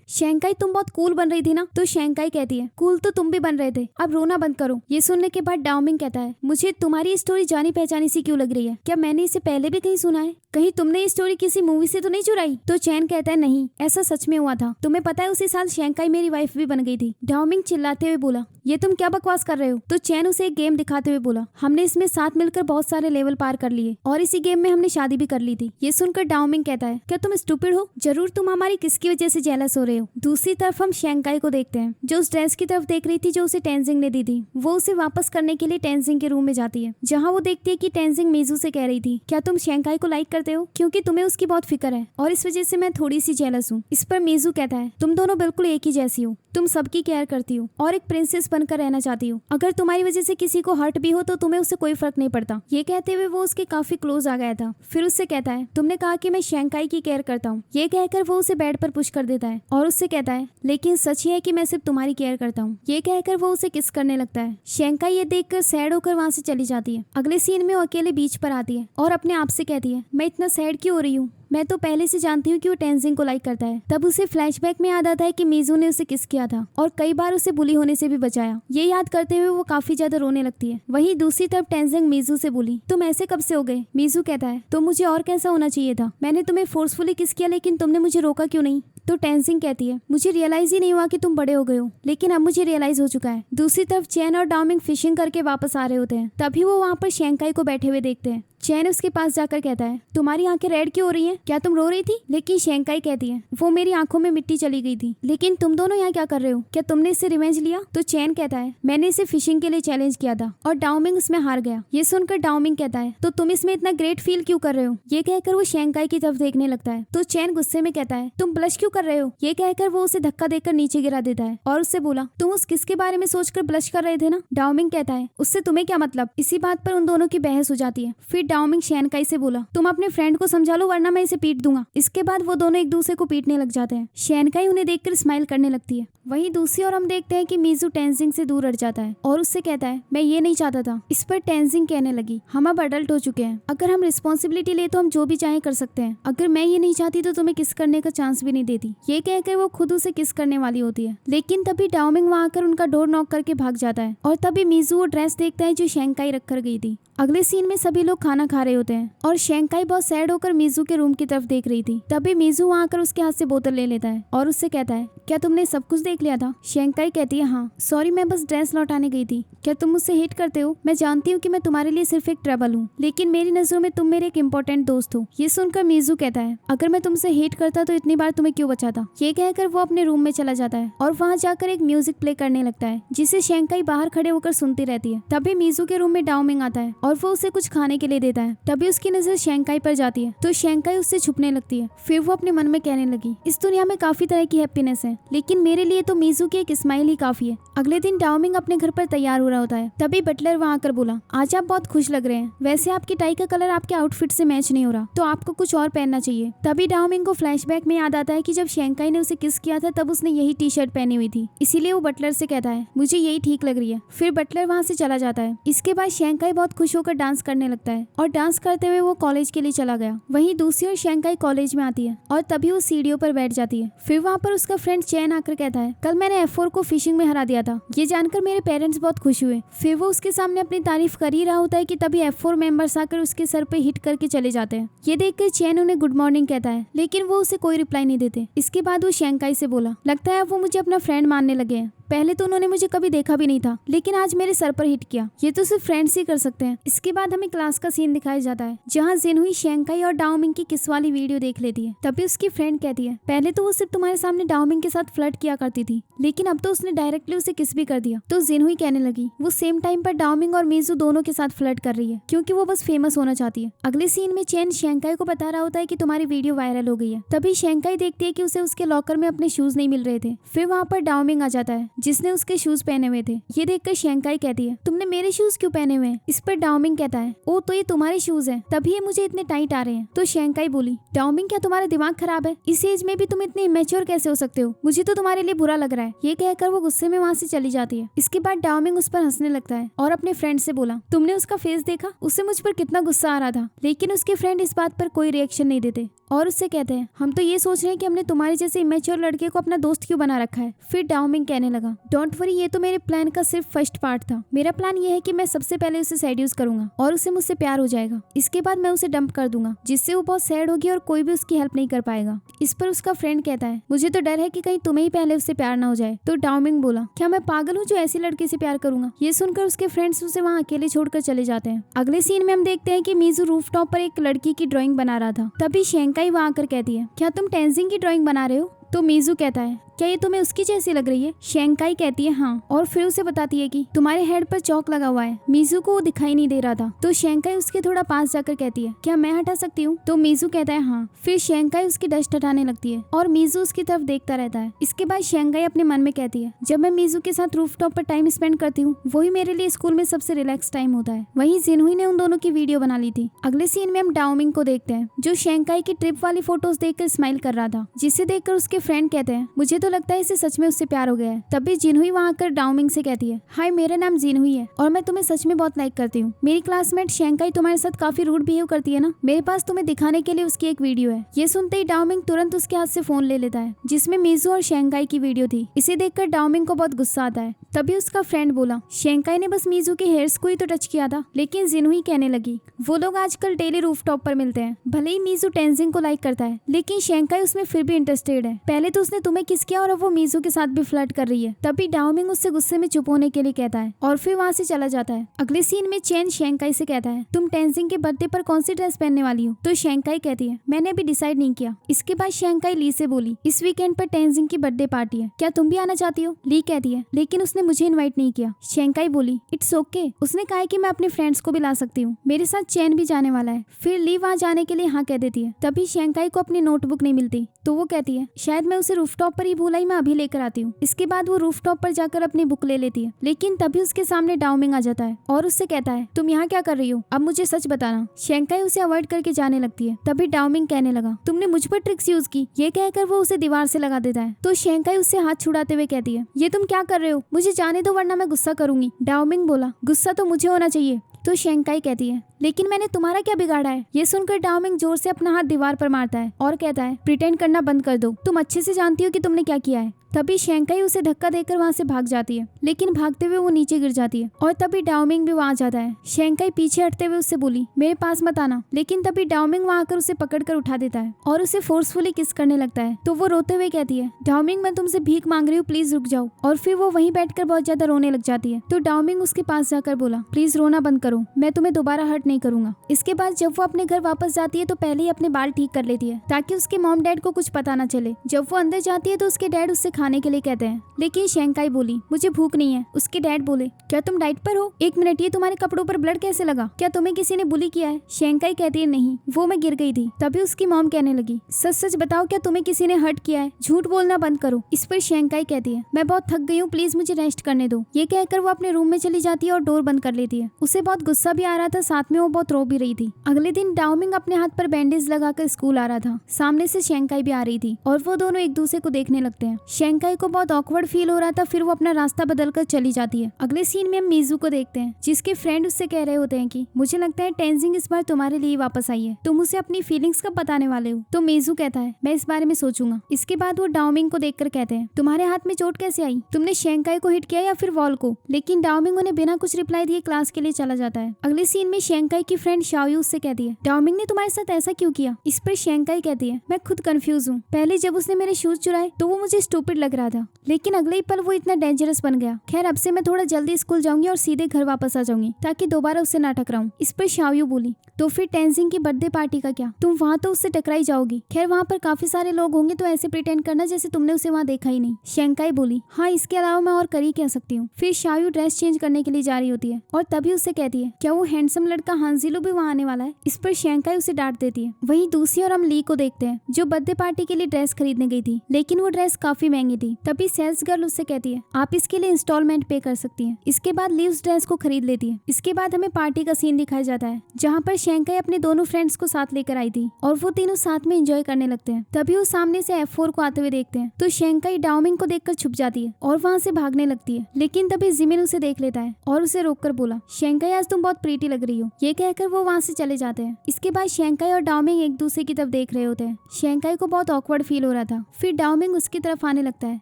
शेंकाई तुम बहुत कूल बन रही थी ना। तो शेंकाई कहती है, कूल तो तुम भी बन रहे थे, अब रोना बंद करो। ये सुनने के बाद डाओमिंग कहता है, मुझे तुम्हारी स्टोरी जानी पहचानी सी क्यों लग रही है? क्या मैंने इसे पहले भी कहीं सुना है? कहीं तुमने ये स्टोरी किसी मूवी से तो नहीं चुराई? तो चैन कहता है, नहीं, ऐसा सच में हुआ था। तुम्हें पता है उसी साल शेंकाई मेरी वाइफ भी बन गई थी। डाओमिंग चिल्लाते हुए बोला, ये तुम क्या बकवास कर रहे हो? तो चैन उसे एक गेम दिखाते हुए बोला, हमने इसमें साथ मिलकर बहुत सारे लेवल पार कर लिए और इसी गेम में हमने शादी भी कर ली थी। ये सुनकर डाओमिंग कहता है, क्या तुम स्टूपिड हो? जरूर तुम हमारी किसकी वजह से जेलस हो रहे हो। दूसरी तरफ हम शेंकाई को देखते हैं, जो उस ड्रेस की तरफ देख रही थी जो उसे टेंजिंग ने दी थी। वो उसे वापस करने के लिए टेंजिंग के रूम में जाती है, जहाँ वो देखती है कि टेंजिंग मीजू से कह रही थी, क्या तुम शेंकाई को लाइक करते हो? क्योंकि तुम्हें उसकी बहुत फिक्र है और इस वजह से मैं थोड़ी सी जेलस हूँ। इस पर मीजू कहता है, तुम दोनों बिल्कुल एक ही जैसी हो, तुम सबकी केयर करती हो और एक प्रिंसेस बनकर रहना चाहती हो। अगर तुम्हारी वजह से किसी को हर्ट भी हो तो तुम्हें उससे कोई फर्क नहीं पड़ता। ये कहते हुए वो उसके काफी क्लोज आ गया था। फिर उससे कहता है, तुमने कहा कि मैं शेंकाई की केयर करता हूँ। ये कहकर वो उसे बेड पर पुश कर देता है और उससे कहता है, लेकिन सच ये है कि मैं सिर्फ तुम्हारी केयर करता हूँ। ये कहकर वो उसे किस करने लगता है। शेंकाई ये देखकर सैड होकर वहाँ से चली जाती है। अगले सीन में वो अकेले बीच पर आती है और अपने आप से कहती है, मैं इतना सैड क्यों हो रही हूँ? मैं तो पहले से जानती हूँ कि वो टेंजिंग को लाइक करता है। तब उसे फ्लैशबैक में याद आता है कि मीजू ने उसे किस किया था और कई बार उसे बुली होने से भी बचाया। ये याद करते हुए वो काफी ज्यादा रोने लगती है। वहीं दूसरी तरफ टेंजिंग मीजू से बोली, तुम ऐसे कब से हो गए? मीजू कहता है, तो मुझे और कैसा होना चाहिए था? मैंने तुम्हें फोर्सफुली किस किया, लेकिन तुमने मुझे रोका क्यों नहीं? तो टेंजिंग कहती है, मुझे रियलाइज ही नहीं हुआ कि तुम बड़े हो गए हो, लेकिन अब मुझे रियलाइज हो चुका है। दूसरी तरफ चैन और डाओमिंग फिशिंग करके वापस आ रहे होते हैं। तभी वो वहाँ पर शेंकाई को बैठे हुए देखते हैं। चैन उसके पास जाकर कहता है, तुम्हारी आंखें रेड क्यों हो रही हैं? क्या तुम रो रही थी? लेकिन शेंकाई कहती है, वो मेरी आंखों में मिट्टी चली गई थी। लेकिन तुम दोनों यहाँ क्या कर रहे हो? क्या तुमने इससे रिवेंज लिया? तो चैन कहता है, मैंने इसे फिशिंग के लिए चैलेंज किया था और डाओमिंग उसमें हार गया। ये सुनकर डाओमिंग कहता है, तो तुम इसमें इतना ग्रेट फील क्यों कर रहे हो? ये कहकर वो शेंकाई की तरफ देखने लगता है। तो चैन गुस्से में कहता है, तुम ब्लश क्यों कर रहे हो? ये कहकर वो उसे धक्का देकर नीचे गिरा देता है और उससे बोला, तुम उस किसके बारे में सोचकर ब्लश कर रहे थे ना? डाओमिंग कहता है, उससे तुम्हें क्या मतलब? इसी बात पर उन दोनों की बहस हो जाती है। फिर डाओमिंग शेंकाई से बोला, तुम अपने फ्रेंड को समझा लो वरना मैं इसे पीट दूंगा। इसके बाद वो दोनों एक दूसरे को पीटने लग जाते हैं। शेंकाई उन्हें देखकर स्माइल करने लगती है। वहीं दूसरी ओर हम देखते हैं कि मीजू टेंजिंग से दूर हट जाता है और उससे कहता है, मैं ये नहीं चाहता था। इस पर टेंजिंग कहने लगी, हम अब अडल्ट हो चुके हैं, अगर हम रिस्पॉन्सिबिलिटी ले तो हम जो भी चाहे कर सकते हैं। अगर मैं ये नहीं चाहती तो तुम्हें किस करने का चांस भी नहीं देती। ये कहकर वो खुद उसे किस करने वाली होती है, लेकिन तभी डाओमिंग वहाँ आकर उनका डोर नॉक करके भाग जाता है और तभी मीजू वो ड्रेस देखता है जो शेंकाई रख कर गई थी। अगले सीन में सभी लोग खाना खा रहे होते हैं और शेंकाई बहुत सैड होकर मीजू के रूम की तरफ देख रही थी। तभी मीजू वहाँ आकर उसके हाथ से बोतल ले लेता है और उससे कहता है, क्या तुमने सब कुछ देख लिया था? शेंकाई कहती है, हाँ सॉरी, मैं बस ड्रेस लौटाने गई थी। क्या तुम मुझसे हेट करते हो? मैं जानती हूँ कि मैं तुम्हारे लिए सिर्फ एक ट्रबल हूँ, लेकिन मेरी नजरों में तुम मेरे एक इम्पोर्टेंट दोस्त हो। ये सुनकर मीजू कहता है, अगर मैं तुमसे हेट करता तो इतनी बार तुम्हें क्यों बचाता? ये कहकर वो अपने रूम में चला जाता है और वहाँ जाकर एक म्यूजिक प्ले करने लगता है, जिसे शेंकाई बाहर खड़े होकर सुनती रहती है। तभी मीजू के रूम में डाओमिंग आता है और वो उसे कुछ खाने के लिए देता है। तभी उसकी नजर शेंकाई पर जाती है तो शेंकाई उससे छुपने लगती है। फिर वो अपने मन में कहने लगी, इस दुनिया में काफी तरह की हैप्पीनेस है, लेकिन मेरे लिए तो मीजू की एक स्माइल ही काफी है। अगले दिन डाओमिंग अपने घर पर तैयार हो रहा होता है। तभी बटलर वहाँ आकर बोला, आज आप बहुत खुश लग रहे हैं, वैसे आपकी टाई का कलर आपके आउटफिट से मैच नहीं हो रहा, तो आपको कुछ और पहनना चाहिए। तभी डाओमिंग को फ्लैशबैक में याद आता है कि जब शेंकाई ने उसे किस किया था तब उसने यही टी शर्ट पहनी हुई थी, इसीलिए वो बटलर से कहता है, मुझे यही ठीक लग रही है। फिर बटलर वहाँ से चला जाता है। इसके बाद शेंकाई बहुत खुश होकर डांस करने लगता है और डांस करते हुए वो कॉलेज के लिए चला गया। वहीं दूसरी ओर शेंकाई कॉलेज में आती है और तभी वो सीढ़ियों पर बैठ जाती है। फिर वहाँ पर उसका फ्रेंड चैन आकर कहता है, कल मैंने F4 को फिशिंग में हरा दिया था। ये जानकर मेरे पेरेंट्स बहुत खुश हुए। फिर वो उसके सामने अपनी तारीफ कर ही रहा होता है कि तभी F4 मेंबर्स आकर उसके सर पे हिट करके चले जाते हैं। ये देखकर चैन उन्हें गुड मॉर्निंग कहता है, लेकिन वो उसे कोई रिप्लाई नहीं देते। इसके बाद वो शेंकाई से बोला, लगता है वो मुझे अपना फ्रेंड मानने लगे हैं। पहले तो उन्होंने मुझे कभी देखा भी नहीं था, लेकिन आज मेरे सर पर हिट किया। ये तो सिर्फ फ्रेंड्स ही कर सकते हैं। इसके बाद हमें क्लास का सीन दिखाया जाता है जहाँ जिनहुई शेंकाई और डाओमिंग की किस वाली वीडियो देख लेती है। तभी उसकी फ्रेंड कहती है, पहले तो वो सिर्फ तुम्हारे सामने डाओमिंग के साथ फ्लर्ट किया करती थी, लेकिन अब तो उसने डायरेक्टली उसे किस भी कर दिया। तो जिनहुई कहने लगी वो सेम टाइम पर डाओमिंग और मीजू दोनों के साथ फ्लर्ट कर रही है, क्योंकि वो बस फेमस होना चाहती है। अगले सीन में चेन शेंकाई को बता रहा होता है कि तुम्हारी वीडियो वायरल हो गई है। तभी शेंकाई देखती है कि उसे उसके लॉकर में अपने शूज नहीं मिल रहे थे। फिर वहाँ पर डाओमिंग आ जाता है जिसने उसके शूज पहने हुए थे। ये देखकर शेंकाई कहती है, तुमने मेरे शूज क्यों पहने हुए हैं? इस पर डाओमिंग कहता है, ओ तो ये तुम्हारे शूज हैं, तभी ये मुझे इतने टाइट आ रहे हैं। तो शेंकाई बोली, डाओमिंग क्या तुम्हारा दिमाग खराब है? इस एज में भी तुम इतने इमेच्योर कैसे हो सकते हो? मुझे तो तुम्हारे लिए बुरा लग रहा है। ये कहकर वो गुस्से में वहाँ से चली जाती है। इसके बाद डाओमिंग उस पर हंसने लगता है और अपने फ्रेंड से बोला, तुमने उसका फेस देखा? उससे मुझ पर कितना गुस्सा आ रहा था। लेकिन उसके फ्रेंड इस बात पर कोई रिएक्शन नहीं देते और उससे कहते हैं, हम तो ये सोच रहे हैं कि हमने तुम्हारे जैसे इमेच्योर लड़के को अपना दोस्त क्यों बना रखा है। फिर डाओमिंग कहने लगा, डोंट वरी, ये तो मेरे प्लान का सिर्फ फर्स्ट पार्ट था। मेरा प्लान ये है कि मैं सबसे पहले उसे सेड्यूस करूंगा और उसे मुझसे प्यार हो जाएगा। इसके बाद मैं उसे डंप कर दूंगा, जिससे वो बहुत सैड होगी और कोई भी उसकी हेल्प नहीं कर पाएगा। इस पर उसका फ्रेंड कहता है, मुझे तो डर है कि कहीं तुम्हें ही पहले उससे प्यार ना हो जाए। तो डाओमिंग बोला, क्या मैं पागल हूँ जो ऐसी लड़की से प्यार करूंगा? ये सुनकर उसके फ्रेंड्स उसे वहाँ अकेले छोड़कर चले जाते हैं। अगले सीन में हम देखते हैं कि मीजू रूफटॉप पर एक लड़की की ड्राइंग बना रहा था। तभी शेंकाई वहाँ आकर कहती है, क्या तुम टेंजिंग की ड्राइंग बना रहे हो? तो मीजू कहता है, क्या ये तुम्हें उसकी जैसी लग रही है? शेंकाई कहती है हाँ, और फिर उसे बताती है कि तुम्हारे हेड पर चौक लगा हुआ है। मीजू को वो दिखाई नहीं दे रहा था। तो शेंकाई उसके थोड़ा पास जाकर कहती है, क्या मैं हटा सकती हूँ? तो मीजू कहता है हाँ। फिर शेंकाई उसकी डस्ट हटाने लगती है और मीजू उसकी तरफ देखता रहता है। इसके बाद शेंकाई अपने मन में कहती है, जब मैं मीजू के साथ रूफटॉप पर टाइम स्पेंड करती हूँ, वही मेरे लिए स्कूल में सबसे रिलैक्स टाइम होता है। वहीं जिनहुई ने उन दोनों की वीडियो बना ली थी। अगले सीन में हम डाओमिंग को देखते हैं जो शेंकाई की ट्रिप वाली फोटोज देखकर स्माइल कर रहा था, जिसे देखकर उसके फ्रेंड कहते हैं, मुझे तो लगता है इसे सच में उससे प्यार हो गया है। तभी जिनहुई वहाँ आकर डाओमिंग से कहती है, हाय मेरा नाम जिनहुई है और मैं तुम्हें सच में बहुत लाइक करती हूँ। मेरी क्लासमेट शेंकाई तुम्हारे साथ काफी रूड बिहेव करती है ना, मेरे पास तुम्हें दिखाने के लिए उसकी एक वीडियो है। ये सुनते ही डाओमिंग तुरंत उसके हाथ से फोन ले लेता है जिसमें मीजू और शेंकाई की वीडियो थी। इसे देखकर डाओमिंग को बहुत गुस्सा आता है। तभी उसका फ्रेंड बोला, शेंकाई ने बस मीजू के हेयर्स को ही तो टच किया था। लेकिन जिनहुई कहने लगी, वो लोग आजकल डेली रूफटॉप पर मिलते हैं। भले ही मीजू टेंजिंग को लाइक करता है, लेकिन शेंकाई उसमें फिर भी इंटरेस्टेड है। पहले तो उसने तुम्हें किस किया और अब वो मीजू के साथ भी फ्लर्ट कर रही है। तभी डाओमिंग उससे गुस्से में चुप होने के लिए कहता है और फिर वहाँ से चला जाता है। अगले सीन में चेन शेंकाई से कहता है, तुम टेंजिंग के बर्थडे पर कौन सी ड्रेस पहनने वाली हो? तो शेंकाई कहती है, मैंने अभी डिसाइड नहीं किया। इसके बाद शेंकाई ली से बोली, इस वीकेंड पर टेंजिंग की बर्थडे पार्टी है, क्या तुम भी आना चाहती हो? ली कहती है, लेकिन उसने मुझे इन्वाइट नहीं किया। शेंकाई बोली, इट्स ओके, उसने कहा है कि मैं अपने फ्रेंड्स को भी ला सकती हूँ, मेरे साथ चैन भी जाने वाला है। फिर ली वहाँ जाने के लिए हाँ कह देती है। तभी शेंकाई को अपनी नोटबुक नहीं मिलती, तो वो कहती है, शायद मैं उसे रूफटॉप पर ही भूल आई, मैं अभी लेकर आती हूँ। इसके बाद वो रूफटॉप पर जाकर अपनी बुक ले लेती है, लेकिन तभी उसके सामने डाओमिंग आ जाता है और उससे कहता है, तुम यहाँ क्या कर रही हो? अब मुझे सच बताना। शेंकाई उसे अवॉइड करके जाने लगती है। तभी डाओमिंग कहने लगा, तुमने मुझ पर ट्रिक्स यूज की। ये कहकर वो उसे दीवार से लगा देता है। तो शेंकाई उससे हाथ छुड़ाते हुए कहती है, ये तुम क्या कर रहे हो? मुझे जाने दो वरना मैं गुस्सा करूंगी। डाओमिंग बोला, गुस्सा तो मुझे होना चाहिए। तो शेंकाई कहती है, लेकिन मैंने तुम्हारा क्या बिगाड़ा है? ये सुनकर डाओमिंग जोर से अपना हाथ दीवार पर मारता है और कहता है, प्रिटेंड करना बंद कर दो, तुम अच्छे से जानती हो कि तुमने क्या किया है। तभी शेंकाई उसे धक्का देकर वहाँ से भाग जाती है, लेकिन भागते हुए वो नीचे गिर जाती है और तभी डाओमिंग भी वहाँ जाता है। शेंकाई पीछे हटते हुए उससे बोली, मेरे पास मत आना, लेकिन तभी डाओमिंग वहाँ आकर उसे पकड़कर उठा देता है और उसे फोर्सफुली किस करने लगता है। तो वो रोते हुए कहती है, डाओमिंग मैं तुमसे भीख मांग रही हूँ, प्लीज रुक जाओ। और फिर वो वहीं बैठकर बहुत ज्यादा रोने लग जाती है। तो डाओमिंग उसके पास जाकर बोला, प्लीज रोना बंद करो, मैं तुम्हें दोबारा हर्ट नहीं करूंगा। इसके बाद जब वो अपने घर वापस जाती है तो पहले ही अपने बाल ठीक कर लेती है ताकि उसके मॉम डैड को कुछ पता न चले। जब वो अंदर जाती है तो उसके डैड उससे खाने के लिए कहते हैं, लेकिन शेंकाई बोली, मुझे भूख नहीं है। उसके डैड बोले, क्या तुम डाइट पर हो? एक मिनट, ये तुम्हारे कपड़ों पर ब्लड कैसे लगा? क्या तुम्हें किसी ने बुली किया है? शेंकाई कहती है, नहीं, वो मैं गिर गई थी। तभी उसकी मॉम कहने लगी, सच सच बताओ, क्या तुम्हें किसी ने हर्ट किया है? झूठ बोलना बंद करो। इस पर शेंकाई कहती है, मैं बहुत थक गई हूँ, प्लीज मुझे रेस्ट करने दो। ये कहकर वो अपने रूम में चली जाती है और डोर बंद कर लेती है। उसे बहुत गुस्सा भी आ रहा था, साथ में वो बहुत रो भी रही थी। अगले दिन डाओमिंग अपने हाथ पर बैंडेज लगाकर स्कूल आ रहा था। सामने से शेंकाई भी आ रही थी और वो दोनों एक दूसरे को देखने लगते हैं। शेंकाई को बहुत ऑकवर्ड फील हो रहा था, फिर वो अपना रास्ता बदलकर चली जाती है। अगले सीन में हम मीजू को देखते हैं, जिसके फ्रेंड उससे कह रहे होते हैं कि मुझे लगता है टेंजिंग इस बार तुम्हारे लिए वापस आई है, तुम उसे अपनी फीलिंग्स कब बताने वाले हो? तो मीजू कहता है, मैं इस बारे में सोचूंगा। इसके बाद वो डाओमिंग को देखकर कहते हैं, तुम्हारे हाथ में चोट कैसे आई? तुमने शेंकाई को हिट किया या फिर वॉल को? लेकिन डाओमिंग उन्हें बिना कुछ रिप्लाई दिए क्लास के लिए चला जाता है। अगले सीन में शेंकाई शेंकाई की फ्रेंड शाओयू उससे कहती है, डाओमिंग ने तुम्हारे साथ ऐसा क्यों किया? इस पर शेंकाई कहती है, मैं खुद कंफ्यूज हूँ। पहले जब उसने मेरे शूज चुराए तो वो मुझे स्टूपिड लग रहा था, लेकिन अगले ही पल वो इतना डेंजरस बन गया। खैर अब से मैं थोड़ा जल्दी स्कूल जाऊंगी और सीधे घर वापस आ जाऊंगी ताकि दोबारा उससे ना टकराऊं। इस पर शाओयू बोली, तो फिर टेंजिंग की बर्थडे पार्टी का क्या? तुम वहाँ तो उससे टकराई जाओगी। खैर वहाँ पर काफी सारे लोग होंगे तो ऐसे प्रिटेंड करना जैसे तुमने उसे वहाँ देखा ही नहीं। शेंकाई बोली, हाँ इसके अलावा मैं और कर ही कह सकती हूँ। फिर शाओयू ड्रेस चेंज करने के लिए जा रही होती है और तभी उससे कहती है, क्या वो हैंडसम लड़का हांजिलो भी वहाँ आने वाला है? इस पर शेंकाई उसे डांट देती है। वहीं दूसरी और हम ली को देखते हैं जो बर्थडे पार्टी के लिए ड्रेस खरीदने गई थी, लेकिन वो ड्रेस काफी महंगी थी। तभी सेल्स गर्ल उससे कहती है, आप इसके लिए इंस्टॉलमेंट पे कर सकती हैं। इसके बाद ली उस ड्रेस को खरीद लेती है। इसके बाद हमें पार्टी का सीन दिखाया जाता है जहाँ पर शेंकाई अपने दोनों फ्रेंड्स को साथ लेकर आई थी और वो तीनों साथ में एंजॉय करने लगते हैं। तभी वो सामने से F4 को आते हुए देखते हैं तो शेंकाई डाओमिंग को देखकर छुप जाती है और वहाँ से भागने लगती है, लेकिन तभी जिमिन उसे देख लेता है और उसे रोककर बोला, शेंकाई आज तुम बहुत प्रीटी लग रही हो। ये कहकर वो वहाँ से चले जाते हैं। इसके बाद शेंकाई और डाओमिंग एक दूसरे की तरफ देख रहे होते हैं। शेंकाई को बहुत ऑकवर्ड फील हो रहा था। फिर डाओमिंग उसकी तरफ आने लगता है,